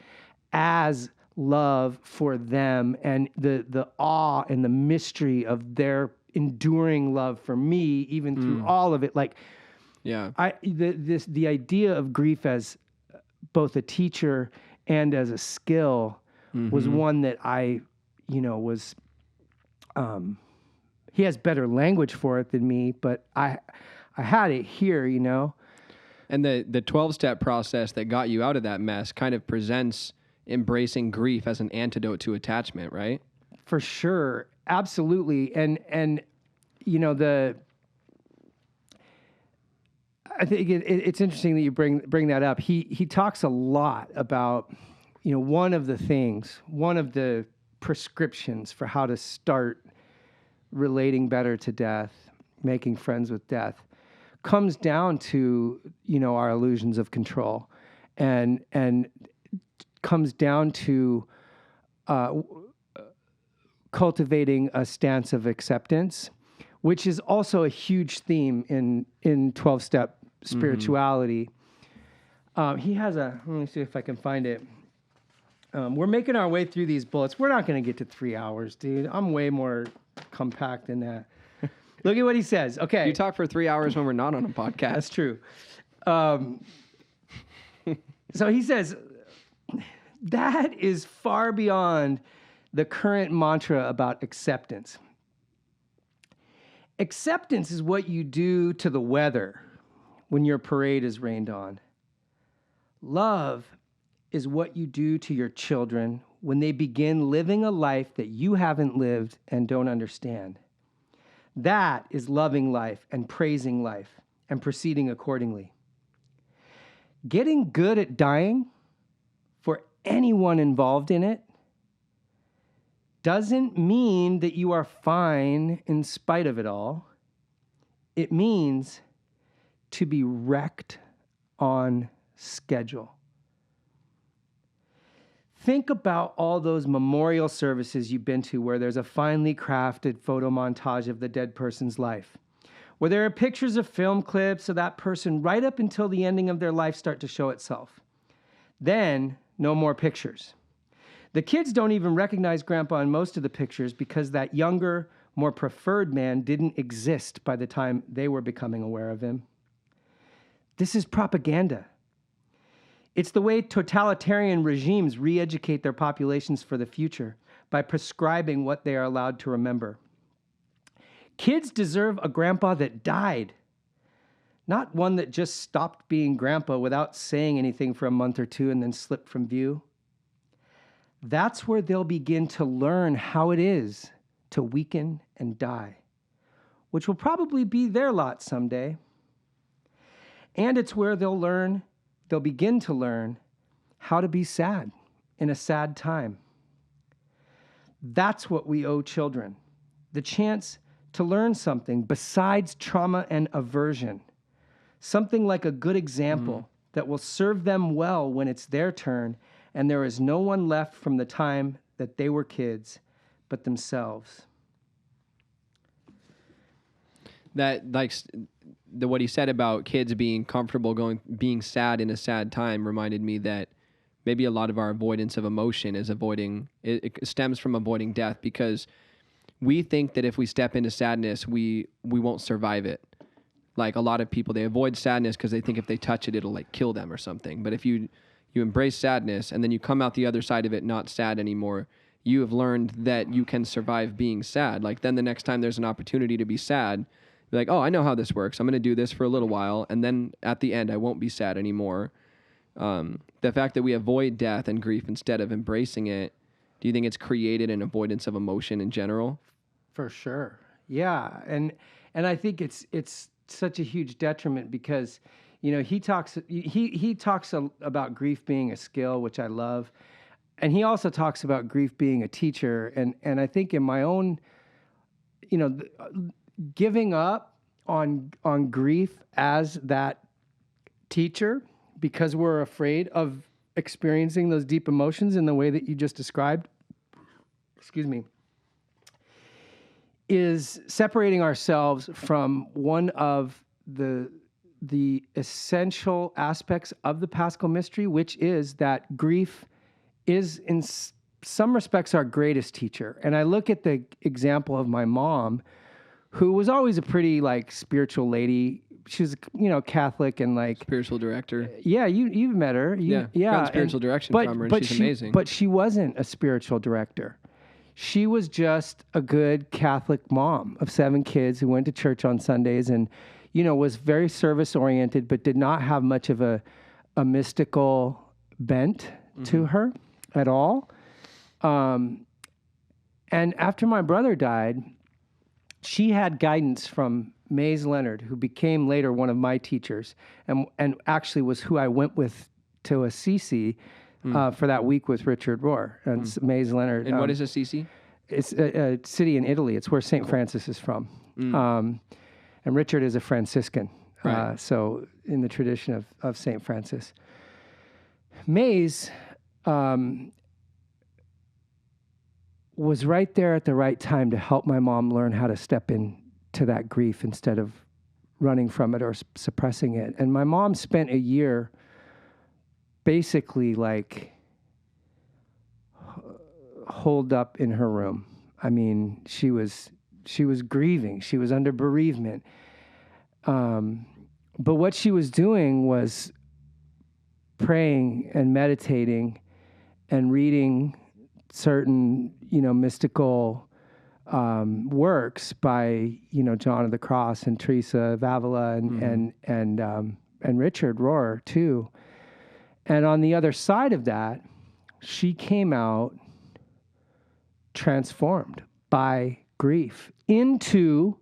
as love for them, and the awe and the mystery of their enduring love for me, even through all of it. Yeah. The idea of grief as both a teacher and as a skill was one that I, was. He has better language for it than me, but I had it here, And the 12-step process that got you out of that mess kind of presents embracing grief as an antidote to attachment, right? For sure, absolutely, and I think it's interesting that you bring that up. He talks a lot about, one of the prescriptions for how to start relating better to death, making friends with death, comes down to, our illusions of control, and comes down to cultivating a stance of acceptance, which is also a huge theme in 12-step spirituality. He has let me see if I can find it. We're making our way through these bullets. We're not going to get to 3 hours, dude. I'm way more compact than that. Look at what he says. Okay. You talk for 3 hours when we're not on a podcast. That's true. So he says, that is far beyond the current mantra about acceptance. Acceptance is what you do to the weather when your parade is rained on. Love is what you do to your children when they begin living a life that you haven't lived and don't understand. That is loving life and praising life and proceeding accordingly. Getting good at dying for anyone involved in it doesn't mean that you are fine in spite of it all. It means to be wrecked on schedule. Think about all those memorial services you've been to where there's a finely crafted photo montage of the dead person's life, where there are pictures of film clips of that person right up until the ending of their life start to show itself. Then, no more pictures. The kids don't even recognize Grandpa in most of the pictures because that younger, more preferred man didn't exist by the time they were becoming aware of him. This is propaganda. It's the way totalitarian regimes re-educate their populations for the future by prescribing what they are allowed to remember. Kids deserve a grandpa that died, not one that just stopped being grandpa without saying anything for a month or two and then slipped from view. That's where they'll begin to learn how it is to weaken and die, which will probably be their lot someday. And it's where they'll begin to learn how to be sad in a sad time. That's what we owe children, the chance to learn something besides trauma and aversion, something like a good example that will serve them well when it's their turn and there is no one left from the time that they were kids but themselves. That, like, what he said about kids being comfortable being sad in a sad time reminded me that maybe a lot of our avoidance of emotion is it stems from avoiding death, because we think that if we step into sadness, we won't survive it. Like, a lot of people, they avoid sadness because they think if they touch it, it'll like kill them or something. But if you embrace sadness and then you come out the other side of it not sad anymore, you have learned that you can survive being sad. Like, then the next time there's an opportunity to be sad, you're like, oh, I know how this works. I'm going to do this for a little while, and then at the end, I won't be sad anymore. The fact that we avoid death and grief instead of embracing it, do you think it's created an avoidance of emotion in general? For sure. Yeah. And I think it's such a huge detriment because, he talks about grief being a skill, which I love. And he also talks about grief being a teacher. And I think in my own, giving up on grief as that teacher because we're afraid of experiencing those deep emotions in the way that you just described, is separating ourselves from one of the essential aspects of the Pascal mystery, which is that grief is in some respects our greatest teacher. And I look at the example of my mom, who was always a pretty spiritual lady, Catholic and like spiritual director. Yeah, you've met her. Gotten spiritual direction from her, and she's amazing. But she wasn't a spiritual director. She was just a good Catholic mom of 7 kids who went to church on Sundays and, was very service oriented, but did not have much of a mystical bent to her at all. And after my brother died, she had guidance from Mays Leonard, who became later one of my teachers, and actually was who I went with to Assisi for that week with Richard Rohr and Mays Leonard. And what is Assisi? It's a city in Italy. It's where St. Francis is from. And Richard is a Franciscan, Right. so in the tradition of St. Francis. Mays was right there at the right time to help my mom learn how to step into that grief instead of running from it or suppressing it. And my mom spent a year basically like holed up in her room. I mean, she was grieving. She was under bereavement. But what she was doing was praying and meditating and reading certain, mystical works by, John of the Cross and Teresa of Avila and Richard Rohr too. And on the other side of that, she came out transformed by grief into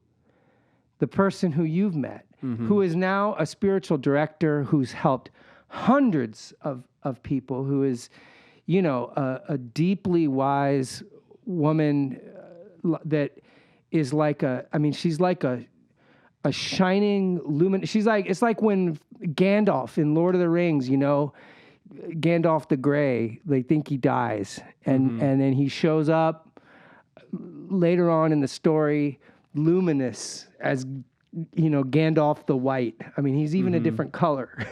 the person who you've met, who is now a spiritual director who's helped hundreds of people, who is, a deeply wise woman that is like she's like a shining lumen. It's like when Gandalf in Lord of the Rings, Gandalf the Grey, they think he dies. And then he shows up later on in the story, luminous as, Gandalf the White. I mean, he's even a different color.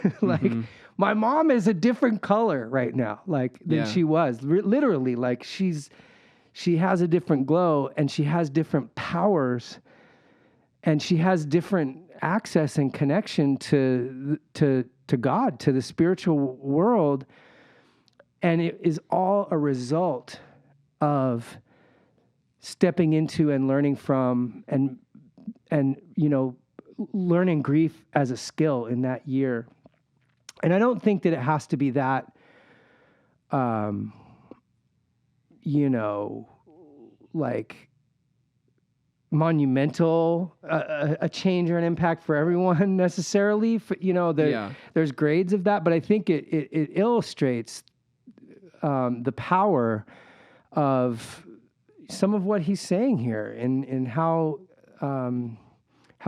My mom is a different color right now, than she was. Literally, she has a different glow and she has different powers and she has different access and connection to God, to the spiritual world. And it is all a result of stepping into and learning from and learning grief as a skill in that year. And I don't think that it has to be that, monumental, a change or an impact for everyone necessarily. There's grades of that, but I think it illustrates the power of some of what he's saying here and how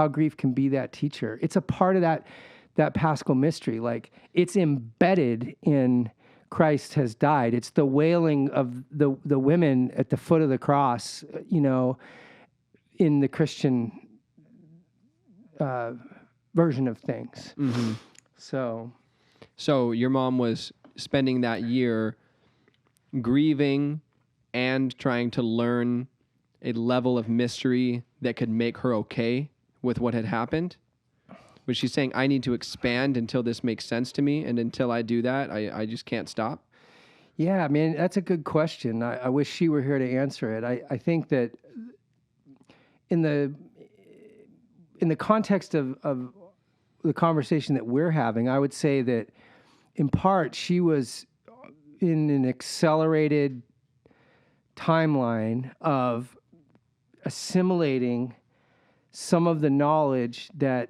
grief can be that teacher. It's a part of that Paschal mystery. Like, it's embedded in Christ has died. It's the wailing of the women at the foot of the cross, in the Christian version of things. So your mom was spending that year grieving and trying to learn a level of mystery that could make her okay with what had happened? Was she saying, I need to expand until this makes sense to me, and until I do that, I just can't stop? Yeah, man, that's a good question. I wish she were here to answer it. I think that in the context of the conversation that we're having, I would say that in part she was in an accelerated timeline of assimilating some of the knowledge that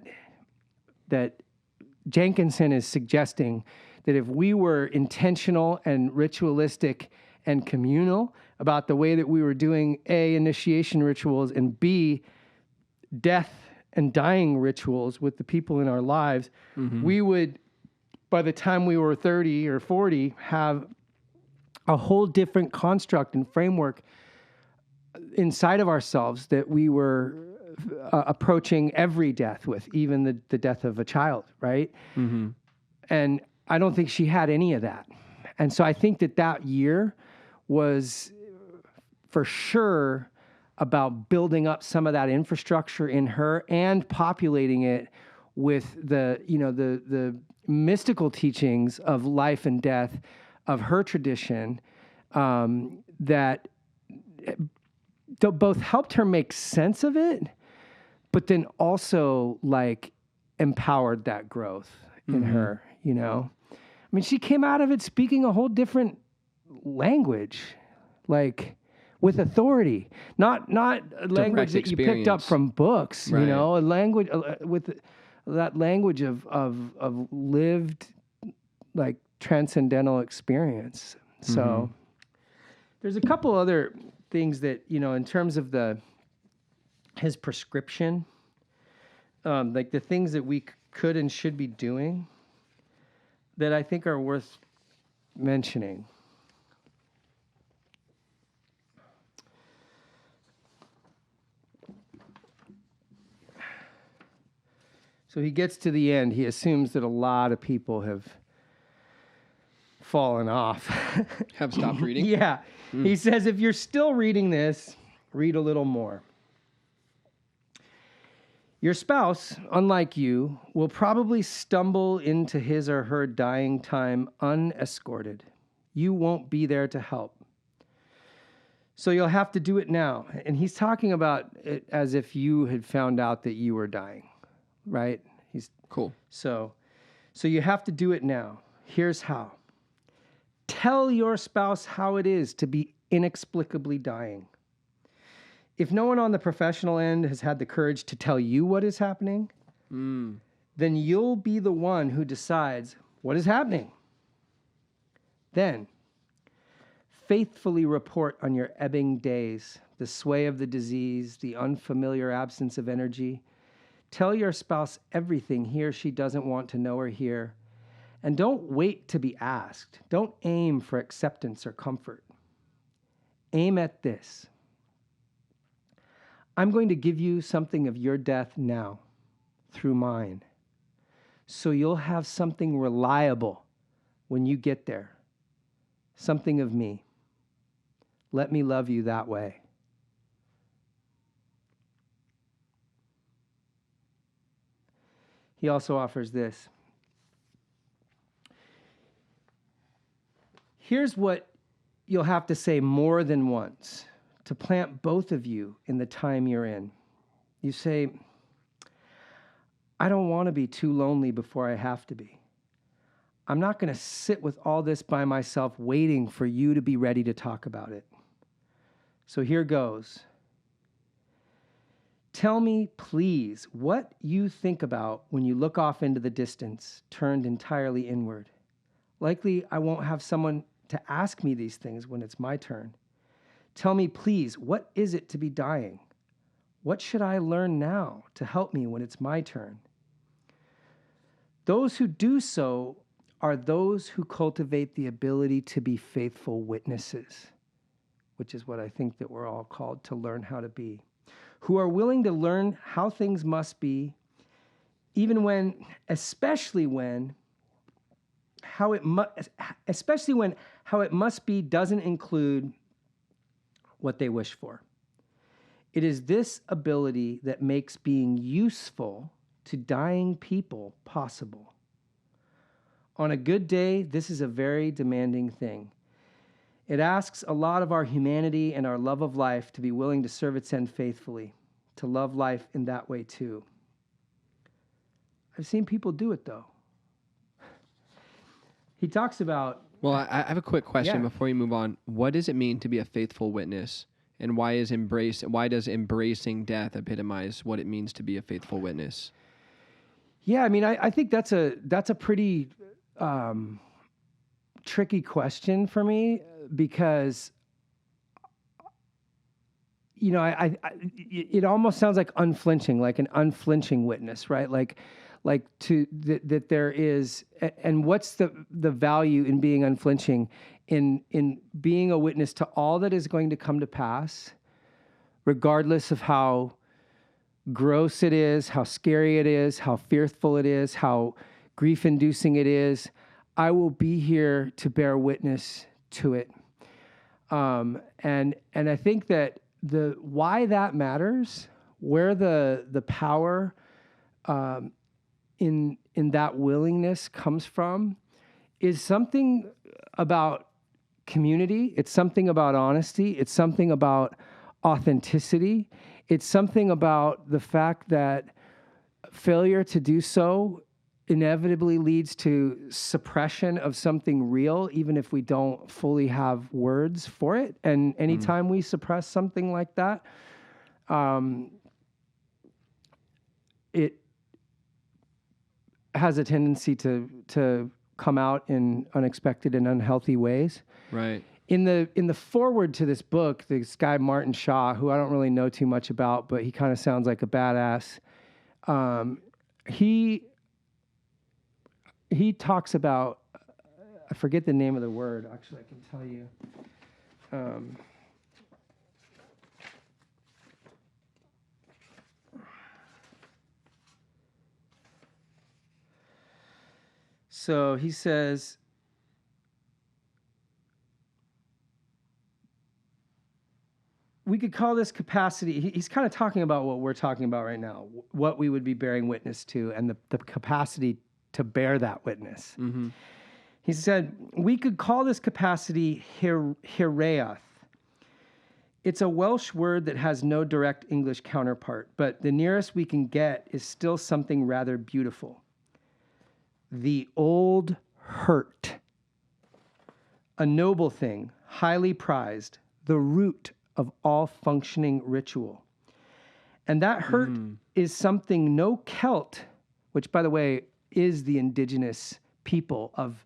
Jenkinson is suggesting, that if we were intentional and ritualistic and communal about the way that we were doing A, initiation rituals, and B, death and dying rituals with the people in our lives, we would, by the time we were 30 or 40, have a whole different construct and framework inside of ourselves that we were approaching every death with, even the death of a child, right? And I don't think she had any of that. And so I think that year was for sure about building up some of that infrastructure in her and populating it with the mystical teachings of life and death of her tradition, that both helped her make sense of it, but then also like empowered that growth in her, I mean, she came out of it speaking a whole different language, like with authority, not a language that you picked up from books, right. A language with that language of lived, like transcendental experience. So there's a couple other things that, in terms of his prescription, like the things that we could and should be doing that I think are worth mentioning. So he gets to the end. He assumes that a lot of people have fallen off. Have stopped reading? Yeah. He says, if you're still reading this, read a little more. Your spouse, unlike you, will probably stumble into his or her dying time unescorted. You won't be there to help. So you'll have to do it now. And he's talking about it as if you had found out that you were dying, right? He's cool. So you have to do it now. Here's how. Tell your spouse how it is to be inexplicably dying. If no one on the professional end has had the courage to tell you what is happening, then you'll be the one who decides what is happening. Then, faithfully report on your ebbing days, the sway of the disease, the unfamiliar absence of energy. Tell your spouse everything he or she doesn't want to know or hear. And don't wait to be asked. Don't aim for acceptance or comfort. Aim at this. I'm going to give you something of your death now through mine. So you'll have something reliable when you get there. Something of me. Let me love you that way. He also offers this. Here's what you'll have to say more than once to plant both of you in the time you're in. You say, I don't want to be too lonely before I have to be. I'm not going to sit with all this by myself waiting for you to be ready to talk about it. So here goes. Tell me, please, what you think about when you look off into the distance, turned entirely inward. Likely, I won't have someone to ask me these things when it's my turn. Tell me, please, what is it to be dying? What should I learn now to help me when it's my turn? Those who do so are those who cultivate the ability to be faithful witnesses, which is what I think that we're all called to learn how to be, who are willing to learn how things must be, even when, especially when how it must be doesn't include what they wish for. It is this ability that makes being useful to dying people possible. On a good day, this is a very demanding thing. It asks a lot of our humanity and our love of life to be willing to serve its end faithfully, to love life in that way too. I've seen people do it though. He talks about... Well, I have a quick question before you move on. What does it mean to be a faithful witness? And why does embracing death epitomize what it means to be a faithful witness? Yeah, I mean, I think that's a pretty tricky question for me because, it almost sounds like unflinching, like an unflinching witness, right? Like that there is, and what's the value in being unflinching, in being a witness to all that is going to come to pass, regardless of how gross it is, how scary it is, how fearful it is, how grief-inducing it is. I will be here to bear witness to it. And I think that why that matters, where the power in that willingness comes from is something about community. It's something about honesty. It's something about authenticity. It's something about the fact that failure to do so inevitably leads to suppression of something real, even if we don't fully have words for it. And anytime we suppress something like that, it has a tendency to come out in unexpected and unhealthy ways. Right. In the foreword to this book, this guy Martin Shaw, who I don't really know too much about, but he kind of sounds like a badass. He talks about, I forget the name of the word. Actually, I can tell you. So he says, we could call this capacity, he's kind of talking about what we're talking about right now, what we would be bearing witness to, and the capacity to bear that witness. Mm-hmm. He said, we could call this capacity hireath. It's a Welsh word that has no direct English counterpart, but the nearest we can get is still something rather beautiful. The old hurt. A noble thing, highly prized, the root of all functioning ritual. And that hurt is something no Celt, which, by the way, is the indigenous people of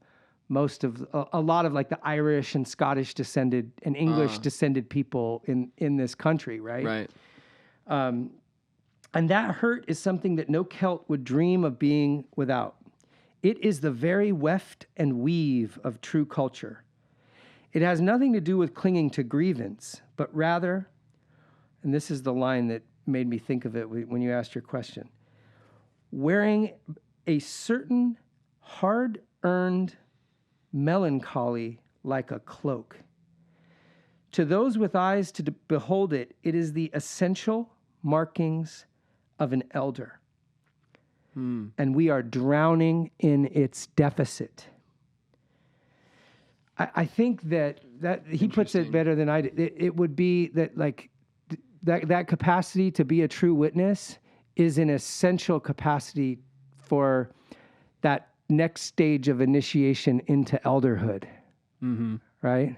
most of a lot of like the Irish and Scottish descended and English descended people in this country, right? Right. And that hurt is something that no Celt would dream of being without. It is the very weft and weave of true culture. It has nothing to do with clinging to grievance, but rather, and this is the line that made me think of it when you asked your question, wearing a certain hard-earned melancholy like a cloak. To those with eyes to behold it, it is the essential markings of an elder. And we are drowning in its deficit. I think that he puts it better than I did. It would be that like that capacity to be a true witness is an essential capacity for that next stage of initiation into elderhood. Mm-hmm. Right?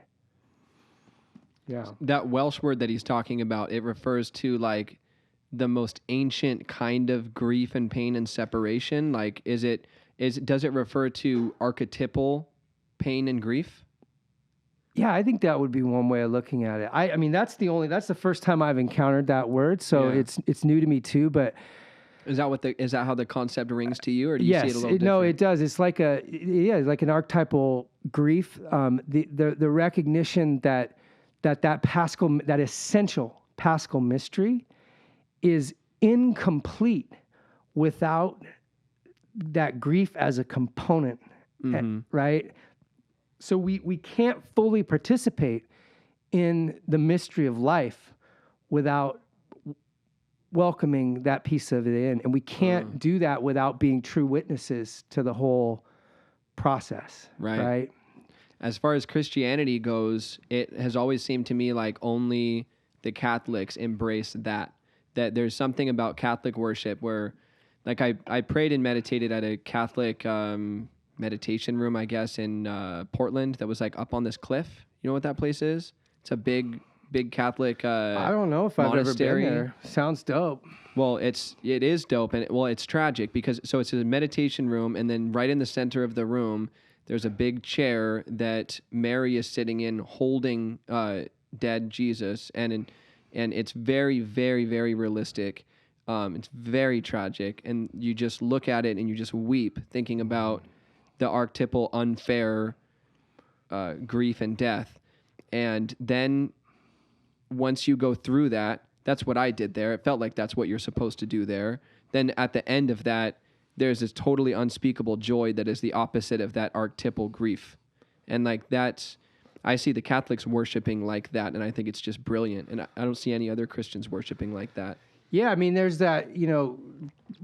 Yeah. That Welsh word that he's talking about, it refers to like the most ancient kind of grief and pain and separation. Like, does it refer to archetypal pain and grief? Yeah, I think that would be one way of looking at it. I mean, that's the first time I've encountered that word, so yeah. It's new to me too. But is that how the concept rings to you, or do you see it a little different? No, it does. It's like like an archetypal grief. The recognition that Pascal, that essential Pascal mystery, is incomplete without that grief as a component, right? So we can't fully participate in the mystery of life without welcoming that piece of it in. And we can't do that without being true witnesses to the whole process, right? As far as Christianity goes, it has always seemed to me like only the Catholics embrace that there's something about Catholic worship where, like, I prayed and meditated at a Catholic meditation room, I guess, in Portland that was like up on this cliff. You know what that place is? It's a big Catholic I don't know if I've ever been there. Sounds dope. Well, it is dope, and it's tragic because it's a meditation room, and then right in the center of the room there's a big chair that Mary is sitting in, holding dead Jesus, and it's very, very, very realistic. It's very tragic, and you just look at it and you just weep thinking about the archetypal unfair grief and death. And then once you go through that, that's what I did there. It felt like that's what you're supposed to do there. Then at the end of that, there's this totally unspeakable joy that is the opposite of that archetypal grief. And like I see the Catholics worshiping like that, and I think it's just brilliant. And I don't see any other Christians worshiping like that. Yeah, I mean, there's that,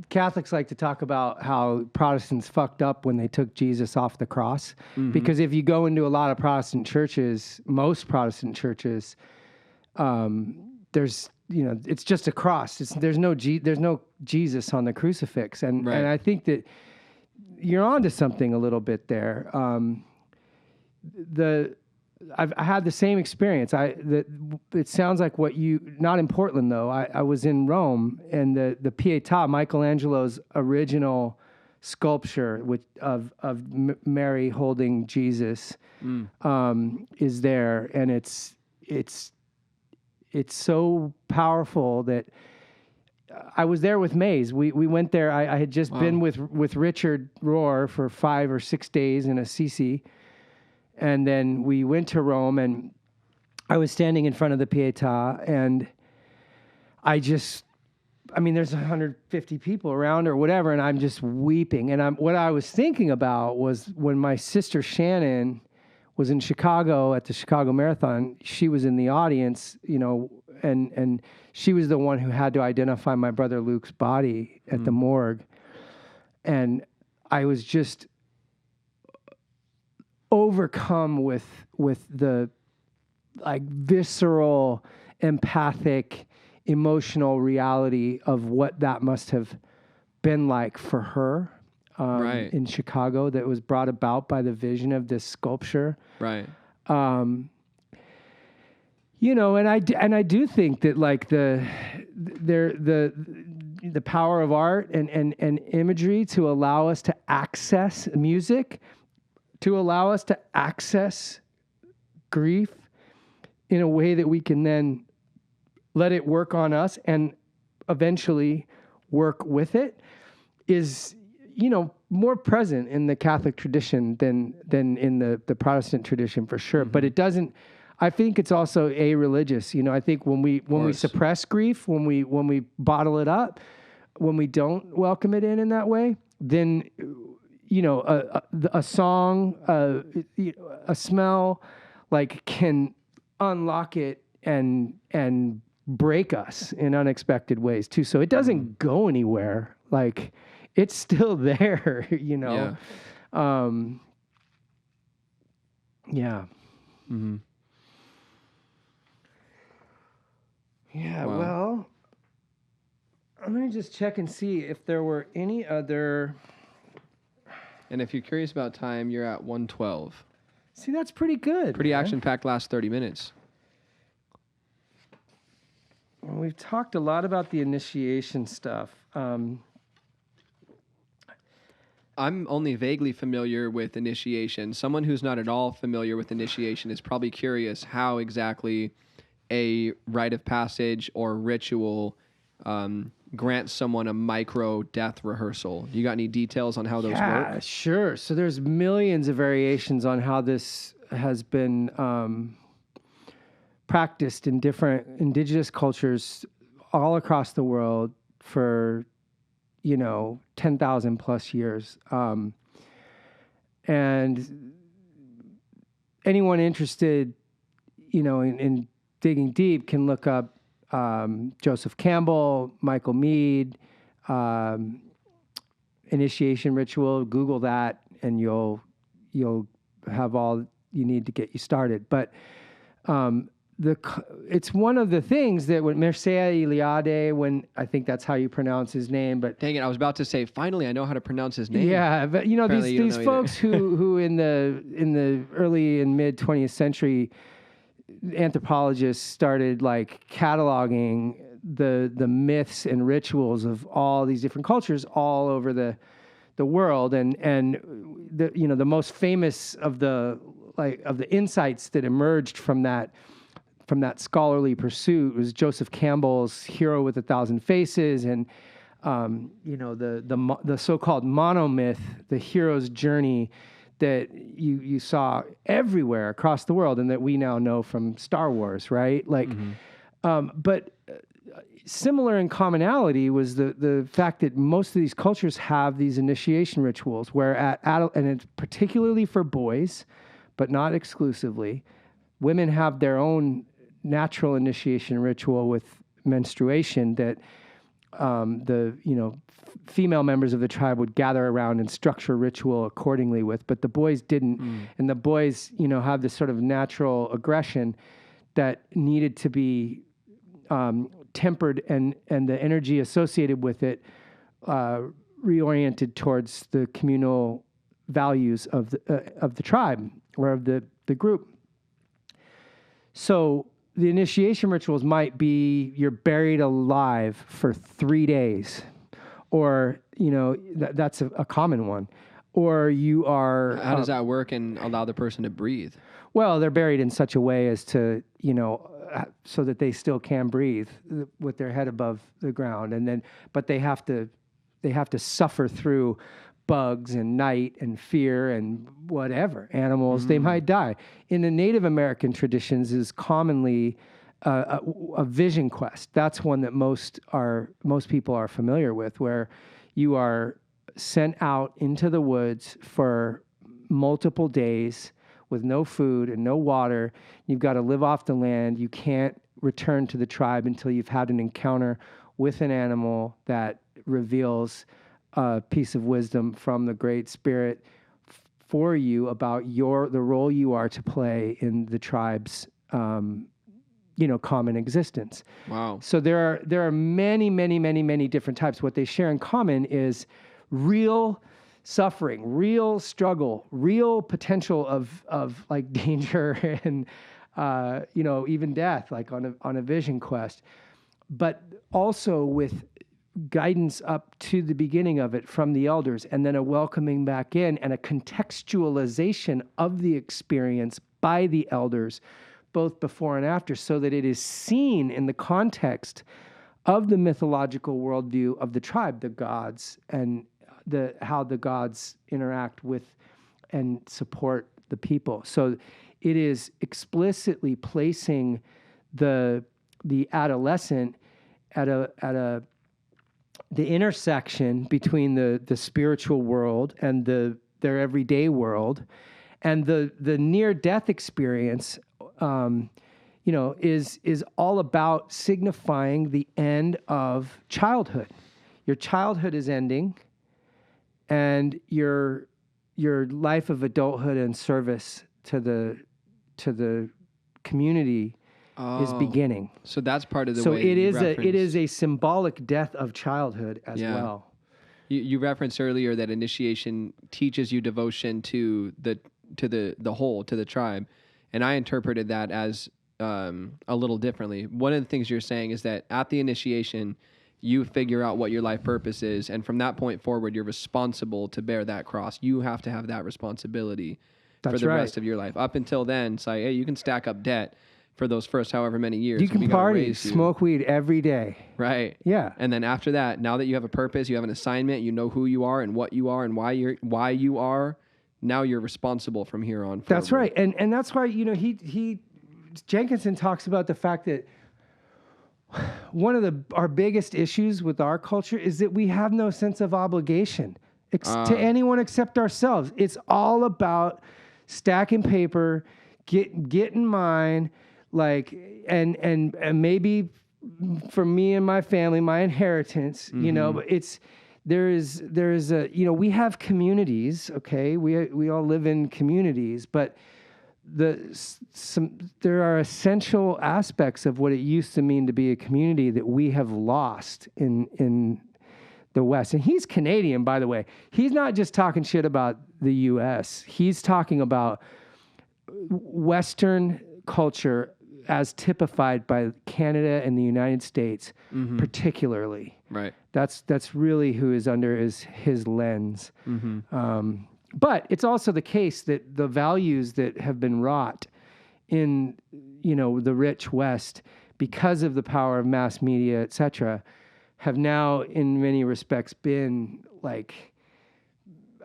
Catholics like to talk about how Protestants fucked up when they took Jesus off the cross. Because if you go into a lot of Protestant churches, most Protestant churches, there's, it's just a cross. There's no Jesus on the crucifix. And I think that you're onto something a little bit there. I had the same experience. It sounds like not in Portland though. I was in Rome, and the Pietà, Michelangelo's original sculpture of Mary holding Jesus, is there, and it's so powerful that I was there with Maze. We went there. I had just been with Richard Rohr for 5 or 6 days in Assisi. And then we went to Rome, and I was standing in front of the Pietà, and there's 150 people around or whatever, and I'm just weeping. And what I was thinking about was when my sister Shannon was in Chicago at the Chicago Marathon, she was in the audience, and she was the one who had to identify my brother Luke's body at the morgue. And I was just overcome with the visceral, empathic, emotional reality of what that must have been like for her in Chicago, that was brought about by the vision of this sculpture. Right. And I do think that the power of art and imagery to allow us to access music, to allow us to access grief in a way that we can then let it work on us and eventually work with it, is, more present in the Catholic tradition than in the Protestant tradition, for sure. But it doesn't. I think it's also a-religious. I think when we suppress grief, when we bottle it up, when we don't welcome it in that way, then a song, a smell, can unlock it and break us in unexpected ways too. So it doesn't go anywhere. It's still there, Yeah. Yeah. Mm-hmm. Yeah. Wow. Well, I'm going to just check and see if there were any other. And if you're curious about time, you're at 1:12. See, that's pretty good. Pretty action-packed last 30 minutes. Well, we've talked a lot about the initiation stuff. I'm only vaguely familiar with initiation. Someone who's not at all familiar with initiation is probably curious how exactly a rite of passage or ritual grants someone a micro death rehearsal. You got any details on how those work? Yeah, sure. So there's millions of variations on how this has been practiced in different indigenous cultures all across the world for 10,000 plus years. And anyone interested, in digging deep can look up Joseph Campbell, Michael Meade, initiation ritual. Google that, and you'll have all you need to get you started. But it's one of the things that when Mircea Eliade, when I think that's how you pronounce his name, but dang it, I was about to say finally I know how to pronounce his name. Yeah, but these folks who in the early and mid 20th century, anthropologists started cataloging the myths and rituals of all these different cultures all over the world, and the most famous of the insights that emerged from that scholarly pursuit was Joseph Campbell's Hero with 1,000 Faces, and the so-called monomyth, the hero's journey that you saw everywhere across the world, and that we now know from Star Wars, right? But similar in commonality was the fact that most of these cultures have these initiation rituals where and it's particularly for boys, but not exclusively, women have their own natural initiation ritual with menstruation that the female members of the tribe would gather around and structure ritual accordingly with, but the boys didn't. And the boys, have this sort of natural aggression that needed to be tempered, and the energy associated with it reoriented towards the communal values of the tribe or of the group. So the initiation rituals might be you're buried alive for 3 days, or that's a common one, or you are. How does that work and allow the person to breathe? Well, they're buried in such a way as to so that they still can breathe with their head above the ground, and then but they have to suffer through bugs and night and fear and whatever animals. They might die. In the Native American traditions is commonly a vision quest. That's one that most people are familiar with, where you are sent out into the woods for multiple days with no food and no water. You've got to live off the land. You can't return to the tribe until you've had an encounter with an animal that reveals a piece of wisdom from the Great Spirit for you about the role you are to play in the tribe's, common existence. Wow. So there are many, many, many, many different types. What they share in common is real suffering, real struggle, real potential of like danger and even death, like on a vision quest, but also with guidance up to the beginning of it from the elders, and then a welcoming back in and a contextualization of the experience by the elders, both before and after, so that it is seen in the context of the mythological worldview of the tribe, the gods, and how the gods interact with and support the people. So it is explicitly placing the adolescent at the intersection between the spiritual world and their everyday world, and the near death experience. Is all about signifying the end of childhood. Your childhood is ending, and your life of adulthood and service to the community is beginning. So that's part of the so way it is a symbolic death of childhood as well. You referenced earlier that initiation teaches you devotion to the whole, to the tribe, and I interpreted that as a little differently. One of the things you're saying is that at the initiation, you figure out what your life purpose is, and from that point forward, you're responsible to bear that cross. You have to have that responsibility for the rest of your life. Up until then, it's like, hey, you can stack up debt for those first however many years. You can party, smoke weed every day. Right. Yeah. And then after that, now that you have a purpose, you have an assignment, you know who you are and what you are and why you are, now you're responsible from here on forward. That's right. And that's why, Jenkinson talks about the fact that one of our biggest issues with our culture is that we have no sense of obligation to anyone except ourselves. It's all about stacking paper, getting mine, like, and maybe for me and my family, my inheritance, but there is a, we have communities, okay? We all live in communities, but there are essential aspects of what it used to mean to be a community that we have lost in the West. And he's Canadian, by the way. He's not just talking shit about the U.S. He's talking about Western culture as typified by Canada and the United States, particularly. Right. That's really who is under his lens. But it's also the case that the values that have been wrought in, the rich West, because of the power of mass media, et cetera, have now in many respects been like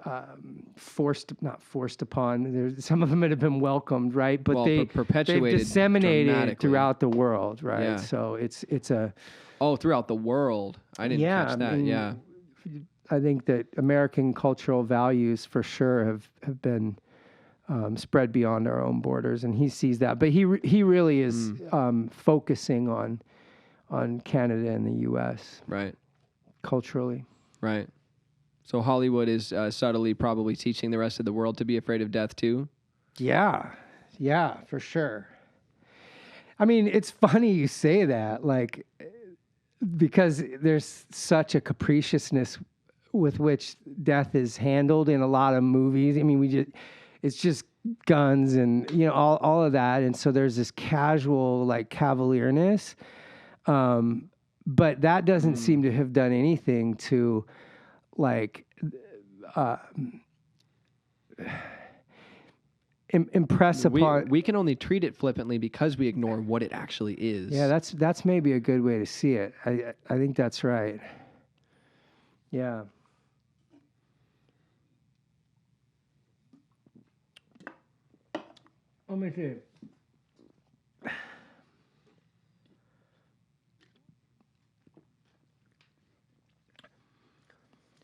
not forced upon. Some of them have been welcomed, right? But they've disseminated throughout the world, right? Yeah. So it's a... Oh, throughout the world. I didn't catch that, I think that American cultural values for sure have been spread beyond our own borders, and he sees that. But he really is focusing on Canada and the U.S. Right. culturally. Right. So Hollywood is subtly probably teaching the rest of the world to be afraid of death too. Yeah, for sure. I mean, it's funny you say that, like, because there's such a capriciousness with which death is handled in a lot of movies. I mean, it's just guns and, all of that. And so there's this casual, like, cavalierness. But that doesn't seem to have done anything to, like, impress upon. We can only treat it flippantly because we ignore what it actually is. Yeah, that's maybe a good way to see it. I think that's right. Yeah. Let me see.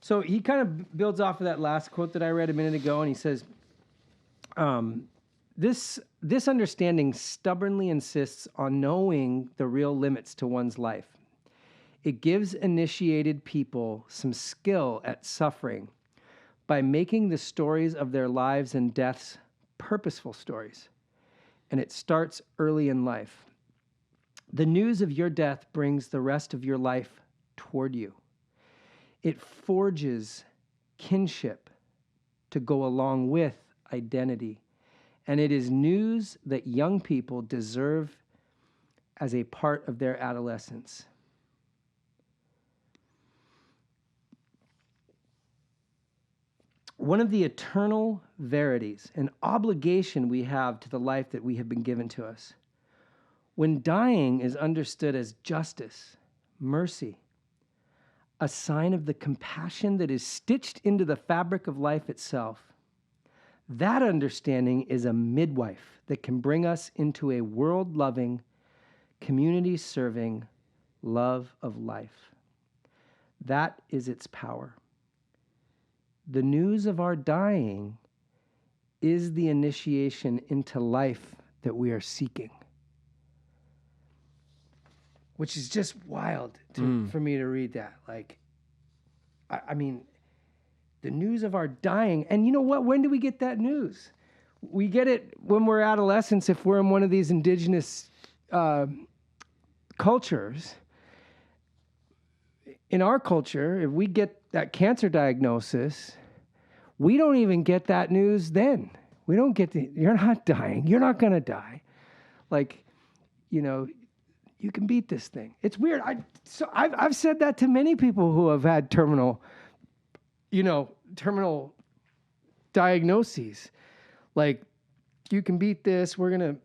So he kind of builds off of that last quote that I read a minute ago, and he says, this understanding stubbornly insists on knowing the real limits to one's life. It gives initiated people some skill at suffering by making the stories of their lives and deaths purposeful stories. And it starts early in life. The news of your death brings the rest of your life toward you. It forges kinship to go along with identity. And it is news that young people deserve as a part of their adolescence. One of the eternal verities, an obligation we have to the life that we have been given to us. When dying is understood as justice, mercy, a sign of the compassion that is stitched into the fabric of life itself, that understanding is a midwife that can bring us into a world-loving, community-serving love of life. That is its power. The news of our dying is the initiation into life that we are seeking. Which is just wild for me to read that. Like, I mean, the news of our dying. And you know what? When do we get that news? We get it when we're adolescents, if we're in one of these indigenous cultures. In our culture, if we get that cancer diagnosis, we don't even get that news then. We don't get you're not dying. You're not going to die. Like, you can beat this thing. It's weird. I've said that to many people who have had terminal diagnoses. Like, you can beat this. We're going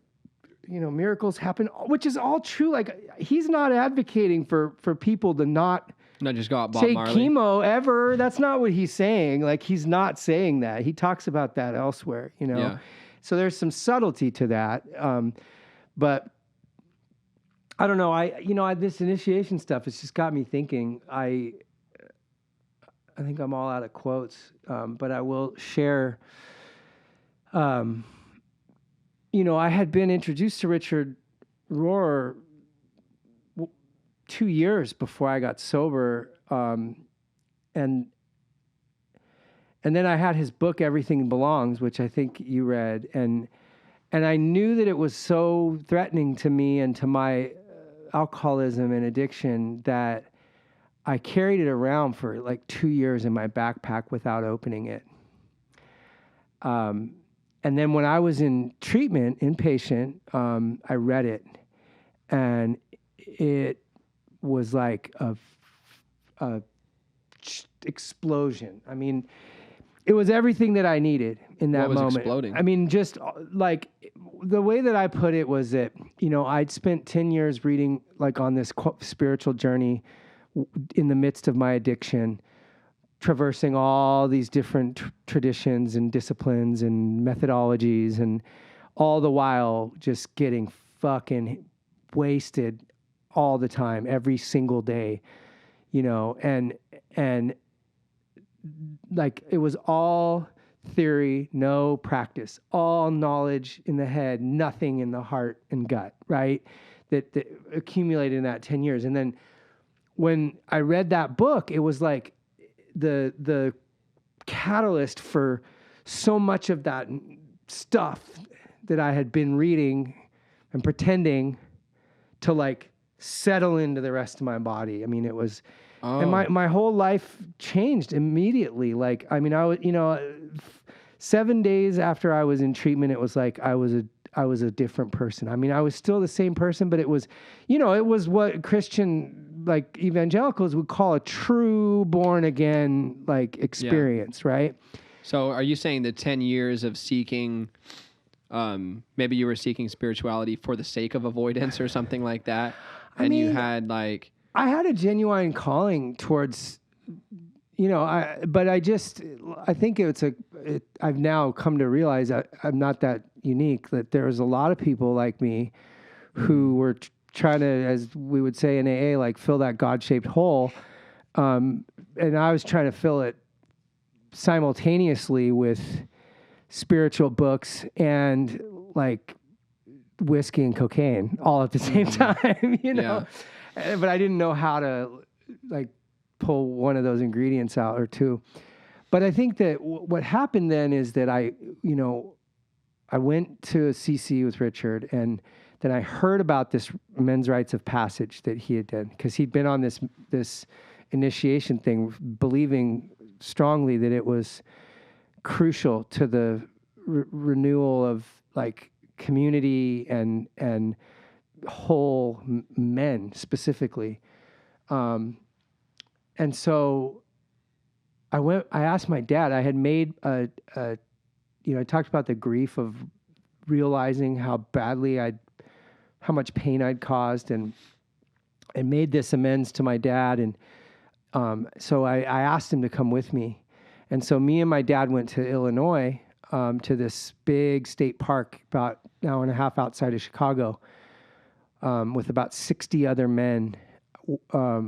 to, miracles happen, which is all true. Like, he's not advocating for people to not just go out Bob take Marley. chemo ever. That's not what he's saying. Like, he's not saying that. He talks about that elsewhere, Yeah. So there's some subtlety to that. But I don't know. This initiation stuff has just got me thinking. I think I'm all out of quotes, but I will share. I had been introduced to Richard Rohr 2 years before I got sober, and then I had his book Everything Belongs, which I think you read, and I knew that it was so threatening to me and to my alcoholism and addiction that I carried it around for like 2 years in my backpack without opening it. And then when I was in treatment, inpatient, I read it, and it was like a explosion. I mean, it was everything that I needed in that moment. Exploding? I mean, just like the way that I put it was that, I'd spent 10 years reading like on this spiritual journey in the midst of my addiction, traversing all these different traditions and disciplines and methodologies, and all the while just getting fucking wasted all the time, every single day, and like it was all theory, no practice, all knowledge in the head, nothing in the heart and gut, right? That accumulated in that 10 years. And then when I read that book, it was like the catalyst for so much of that stuff that I had been reading and pretending to like settle into the rest of my body. I mean, it was, and my whole life changed immediately. Like, I mean, I was, 7 days after I was in treatment, it was like I was a different person. I mean, I was still the same person, but it was, it was what Christian, like evangelicals would call a true born again, like experience, right? So are you saying the 10 years of seeking, maybe you were seeking spirituality for the sake of avoidance or something like that? And you had like... I had a genuine calling towards, but I think I've now come to realize that I'm not that unique, that there was a lot of people like me who were trying to, as we would say in AA, like fill that God-shaped hole. And I was trying to fill it simultaneously with spiritual books and like whiskey and cocaine all at the same time, Yeah. But I didn't know how to like pull one of those ingredients out or two. But I think that what happened then is that I went to a CC with Richard, and then I heard about this men's rites of passage that he had done, because he'd been on this initiation thing, believing strongly that it was crucial to the renewal of like community and whole men specifically. And so I asked my dad. I had made I talked about the grief of realizing how much pain I'd caused, and made this amends to my dad. And so I asked him to come with me. And so me and my dad went to Illinois, to this big state park about an hour and a half outside of Chicago, with about 60 other men,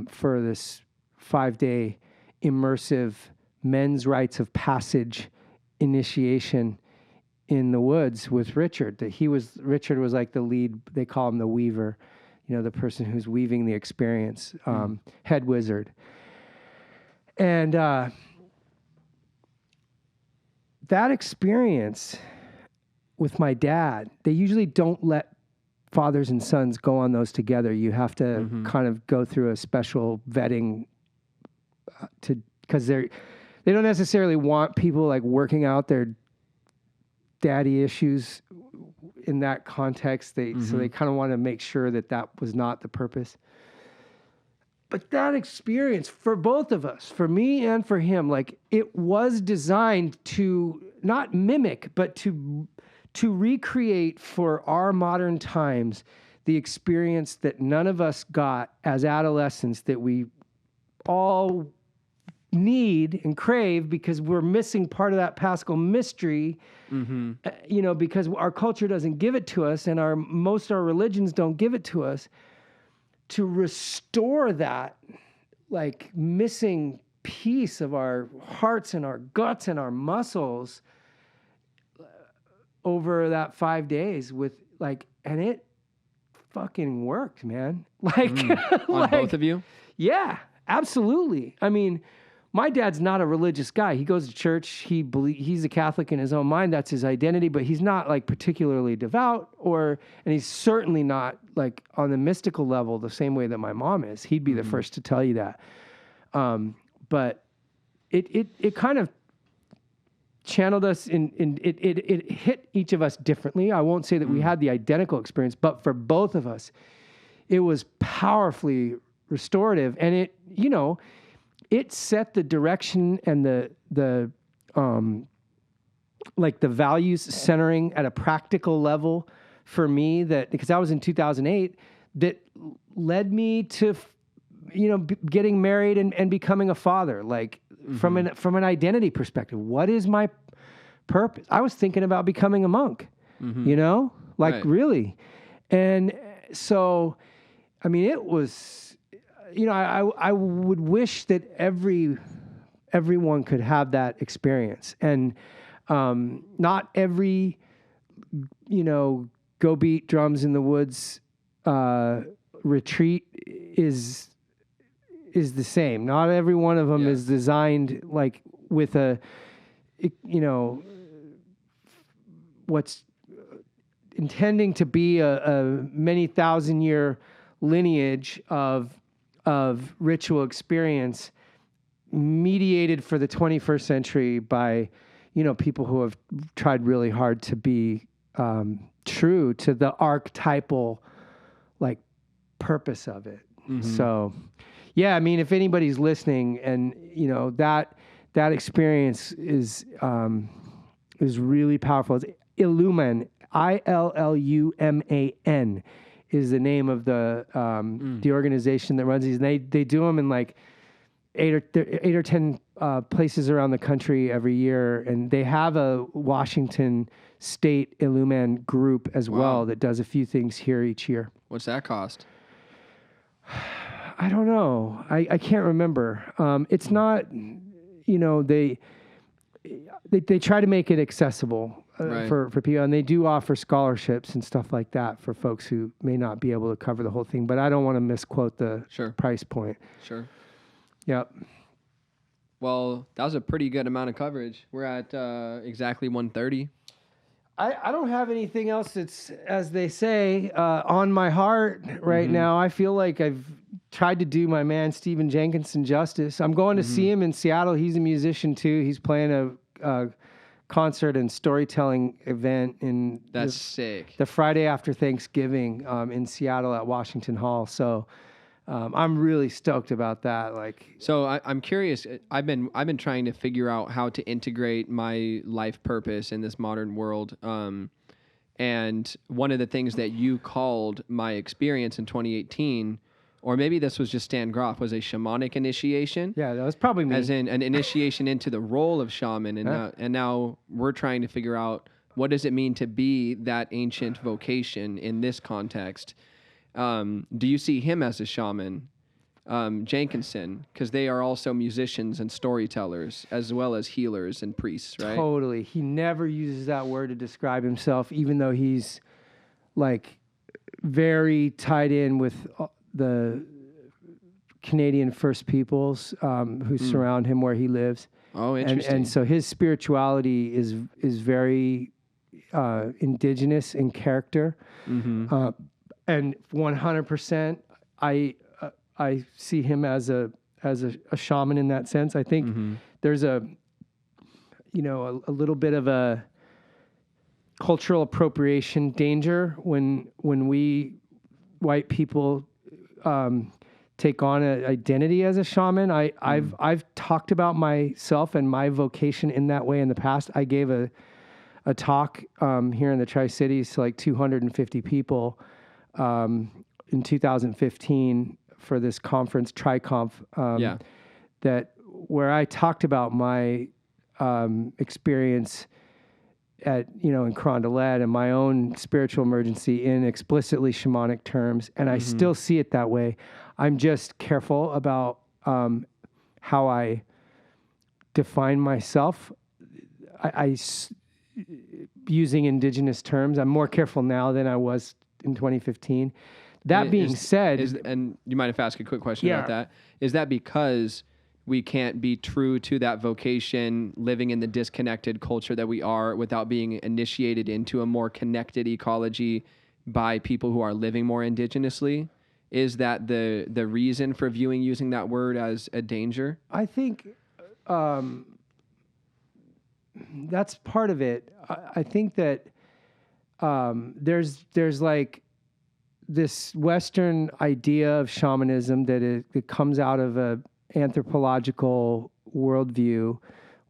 for this 5-day immersive men's rites of passage initiation in the woods with Richard. Richard was like the lead, they call him the weaver, the person who's weaving the experience, head wizard. And that experience with my dad, they usually don't let fathers and sons go on those together. You have to kind of go through a special vetting because they don't necessarily want people like working out their daddy issues in that context. So they kind of want to make sure that was not the purpose. But that experience for both of us, for me and for him, like it was designed to not mimic, but to recreate for our modern times the experience that none of us got as adolescents, that we all need and crave because we're missing part of that Pascal mystery, because our culture doesn't give it to us, and most of our religions don't give it to us, to restore that like missing piece of our hearts and our guts and our muscles over that 5 days with like, and it fucking worked, man. Like, on both of you? Yeah, absolutely. I mean, my dad's not a religious guy. He goes to church. He's a Catholic in his own mind. That's his identity, but he's not like particularly devout, and he's certainly not like on the mystical level the same way that my mom is. He'd be the first to tell you that. But it kind of channeled us it hit each of us differently. I won't say that we had the identical experience, but for both of us, it was powerfully restorative, and it set the direction and the like the values centering at a practical level for me, that because I was in 2008, that led me to getting married and becoming a father, like from an identity perspective. What is my purpose? I was thinking about becoming a monk, right. Really. And so, I mean, it was, I would wish that everyone could have that experience, and not every, go beat drums in the woods retreat is is the same. Not every one of them is designed like with a, what's intending to be a many thousand-year lineage of ritual experience mediated for the 21st century by, people who have tried really hard to be true to the archetypal like purpose of it. So yeah, I mean, if anybody's listening and that experience is really powerful. It's Illuman, ILLUMAN is the name of the organization that runs these. And they do them in like 8 or 10 places around the country every year, and they have a Washington State Illuman group as well that does a few things here each year. What's that cost? I don't know. I can't remember. It's not, they try to make it accessible for people, and they do offer scholarships and stuff like that for folks who may not be able to cover the whole thing. But I don't want to misquote the price point. Sure. Yep. Well, that was a pretty good amount of coverage. We're at exactly 1:30. I don't have anything else that's, as they say, on my heart right now. I feel like I've tried to do my man Stephen Jenkinson justice. I'm going to see him in Seattle. He's a musician too. He's playing a concert and storytelling event in sick. The Friday after Thanksgiving in Seattle at Washington Hall. So I'm really stoked about that. So I'm curious. I've been trying to figure out how to integrate my life purpose in this modern world. And one of the things that you called my experience in 2018, or maybe this was just Stan Groff, was a shamanic initiation. Yeah, that was probably me. As in an initiation into the role of shaman. And now we're trying to figure out, what does it mean to be that ancient vocation in this context? Do you see him as a shaman, Jenkinson? Because they are also musicians and storytellers, as well as healers and priests, right? Totally. He never uses that word to describe himself, even though he's like very tied in with the Canadian First Peoples who surround him where he lives. Oh, interesting. And so his spirituality is very indigenous in character. And 100%, I see him as a shaman in that sense. I think there's a little bit of a cultural appropriation danger when we white people take on an identity as a shaman. I've talked about myself and my vocation in that way in the past. I gave a talk here in the Tri-Cities to like 250 people in 2015 for this conference, TriConf, that where I talked about my experience at in Carondelet and my own spiritual emergency in explicitly shamanic terms, and I still see it that way. I'm just careful about how I define myself. I using indigenous terms. I'm more careful now than I was in 2015. That being said, and you might have asked a quick question about that. Is that because we can't be true to that vocation, living in the disconnected culture that we are, without being initiated into a more connected ecology by people who are living more indigenously? Is that the reason for using that word as a danger? I think that's part of it. I think that there's like this Western idea of shamanism that it comes out of a anthropological worldview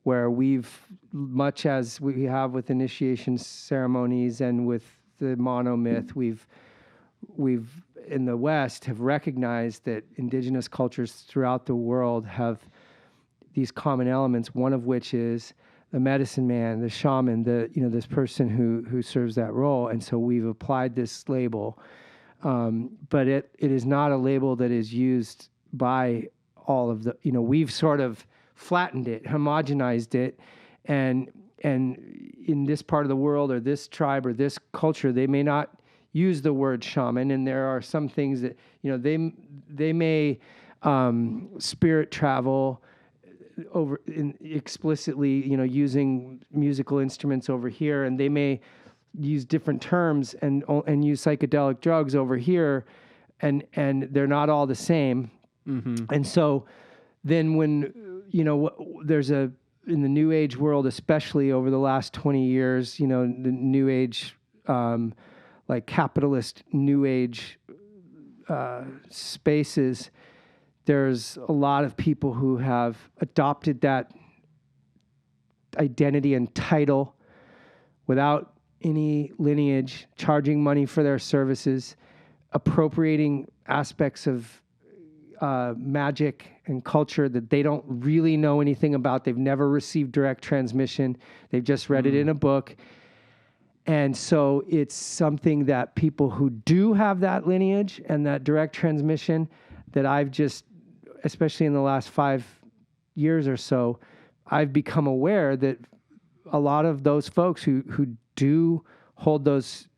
where much as we have with initiation ceremonies and with the monomyth, we've in the West have recognized that indigenous cultures throughout the world have these common elements, one of which is the medicine man, the shaman, this person who serves that role. And so we've applied this label. But it is not a label that is used by all of the, we've sort of flattened it, homogenized it. And in this part of the world or this tribe or this culture, they may not use the word shaman. And there are some things that, they may spirit travel explicitly, using musical instruments over here, and they may use different terms and use psychedelic drugs over here, and they're not all the same. Mm-hmm. And so then when, there's in the New Age world, especially over the last 20 years, the New Age, like capitalist New Age spaces, there's a lot of people who have adopted that identity and title without any lineage, charging money for their services, appropriating aspects of magic and culture that they don't really know anything about. They've never received direct transmission. They've just read it in a book. And so it's something that people who do have that lineage and that direct transmission, that I've just, especially in the last 5 years or so, I've become aware that a lot of those folks who do hold those,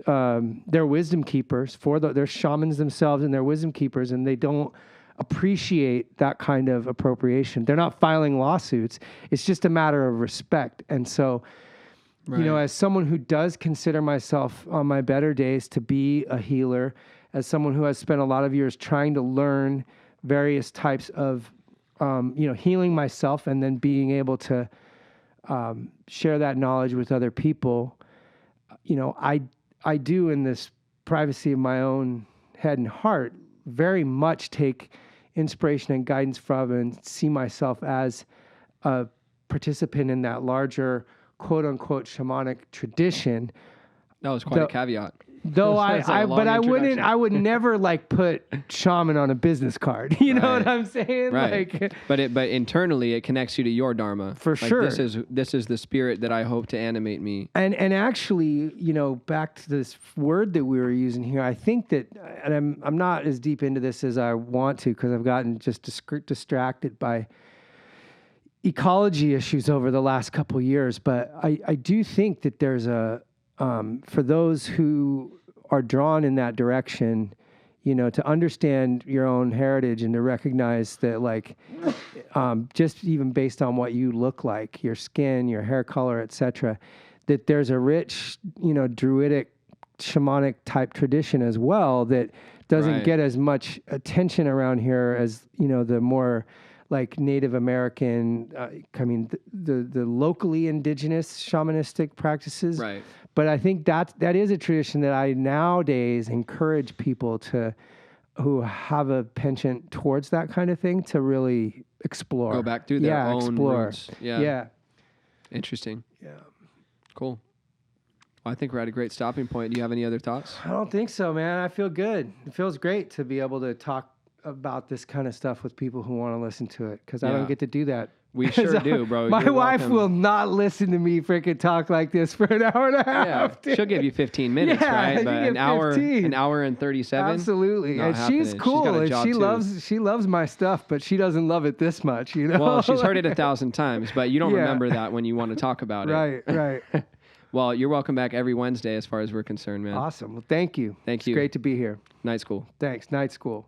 they're wisdom keepers they're shamans themselves and they're wisdom keepers, and they don't appreciate that kind of appropriation. They're not filing lawsuits. It's just a matter of respect. And so, right. As someone who does consider myself on my better days to be a healer, as someone who has spent a lot of years trying to learn various types of, healing myself and then being able to share that knowledge with other people, I do, in this privacy of my own head and heart, very much take inspiration and guidance from and see myself as a participant in that larger, quote unquote, shamanic tradition. That was quite a caveat. Though I would never like put shaman on a business card. You know what I'm saying? Right. Like, but internally it connects you to your dharma. For sure. This is the spirit that I hope to animate me. And actually, back to this word that we were using here, I think that, and I'm not as deep into this as I want to, because I've gotten just distracted by ecology issues over the last couple of years. But I do think that there's for those who are drawn in that direction, to understand your own heritage and to recognize that, like, just even based on what you look like, your skin, your hair color, etc., that there's a rich, druidic, shamanic type tradition as well that doesn't get as much attention around here as, the more like Native American, the locally indigenous shamanistic practices. Right. But I think that is a tradition that I nowadays encourage people who have a penchant towards that kind of thing to really explore. Go back through their own roots. Yeah. Interesting. Yeah. Cool. Well, I think we're at a great stopping point. Do you have any other thoughts? I don't think so, man. I feel good. It feels great to be able to talk about this kind of stuff with people who want to listen to it, because I don't get to do that. We sure do, bro. My wife will not listen to me freaking talk like this for an hour and a half. Yeah, she'll give you 15 minutes, right? But an hour and 37. Absolutely, and she's cool, and she loves my stuff, but she doesn't love it this much, Well, she's heard it 1,000 times, but you don't remember that when you want to talk about it. Right. Well, you're welcome back every Wednesday, as far as we're concerned, man. Awesome. Well, thank you. Thank you. It's great to be here. Night school. Thanks. Night school.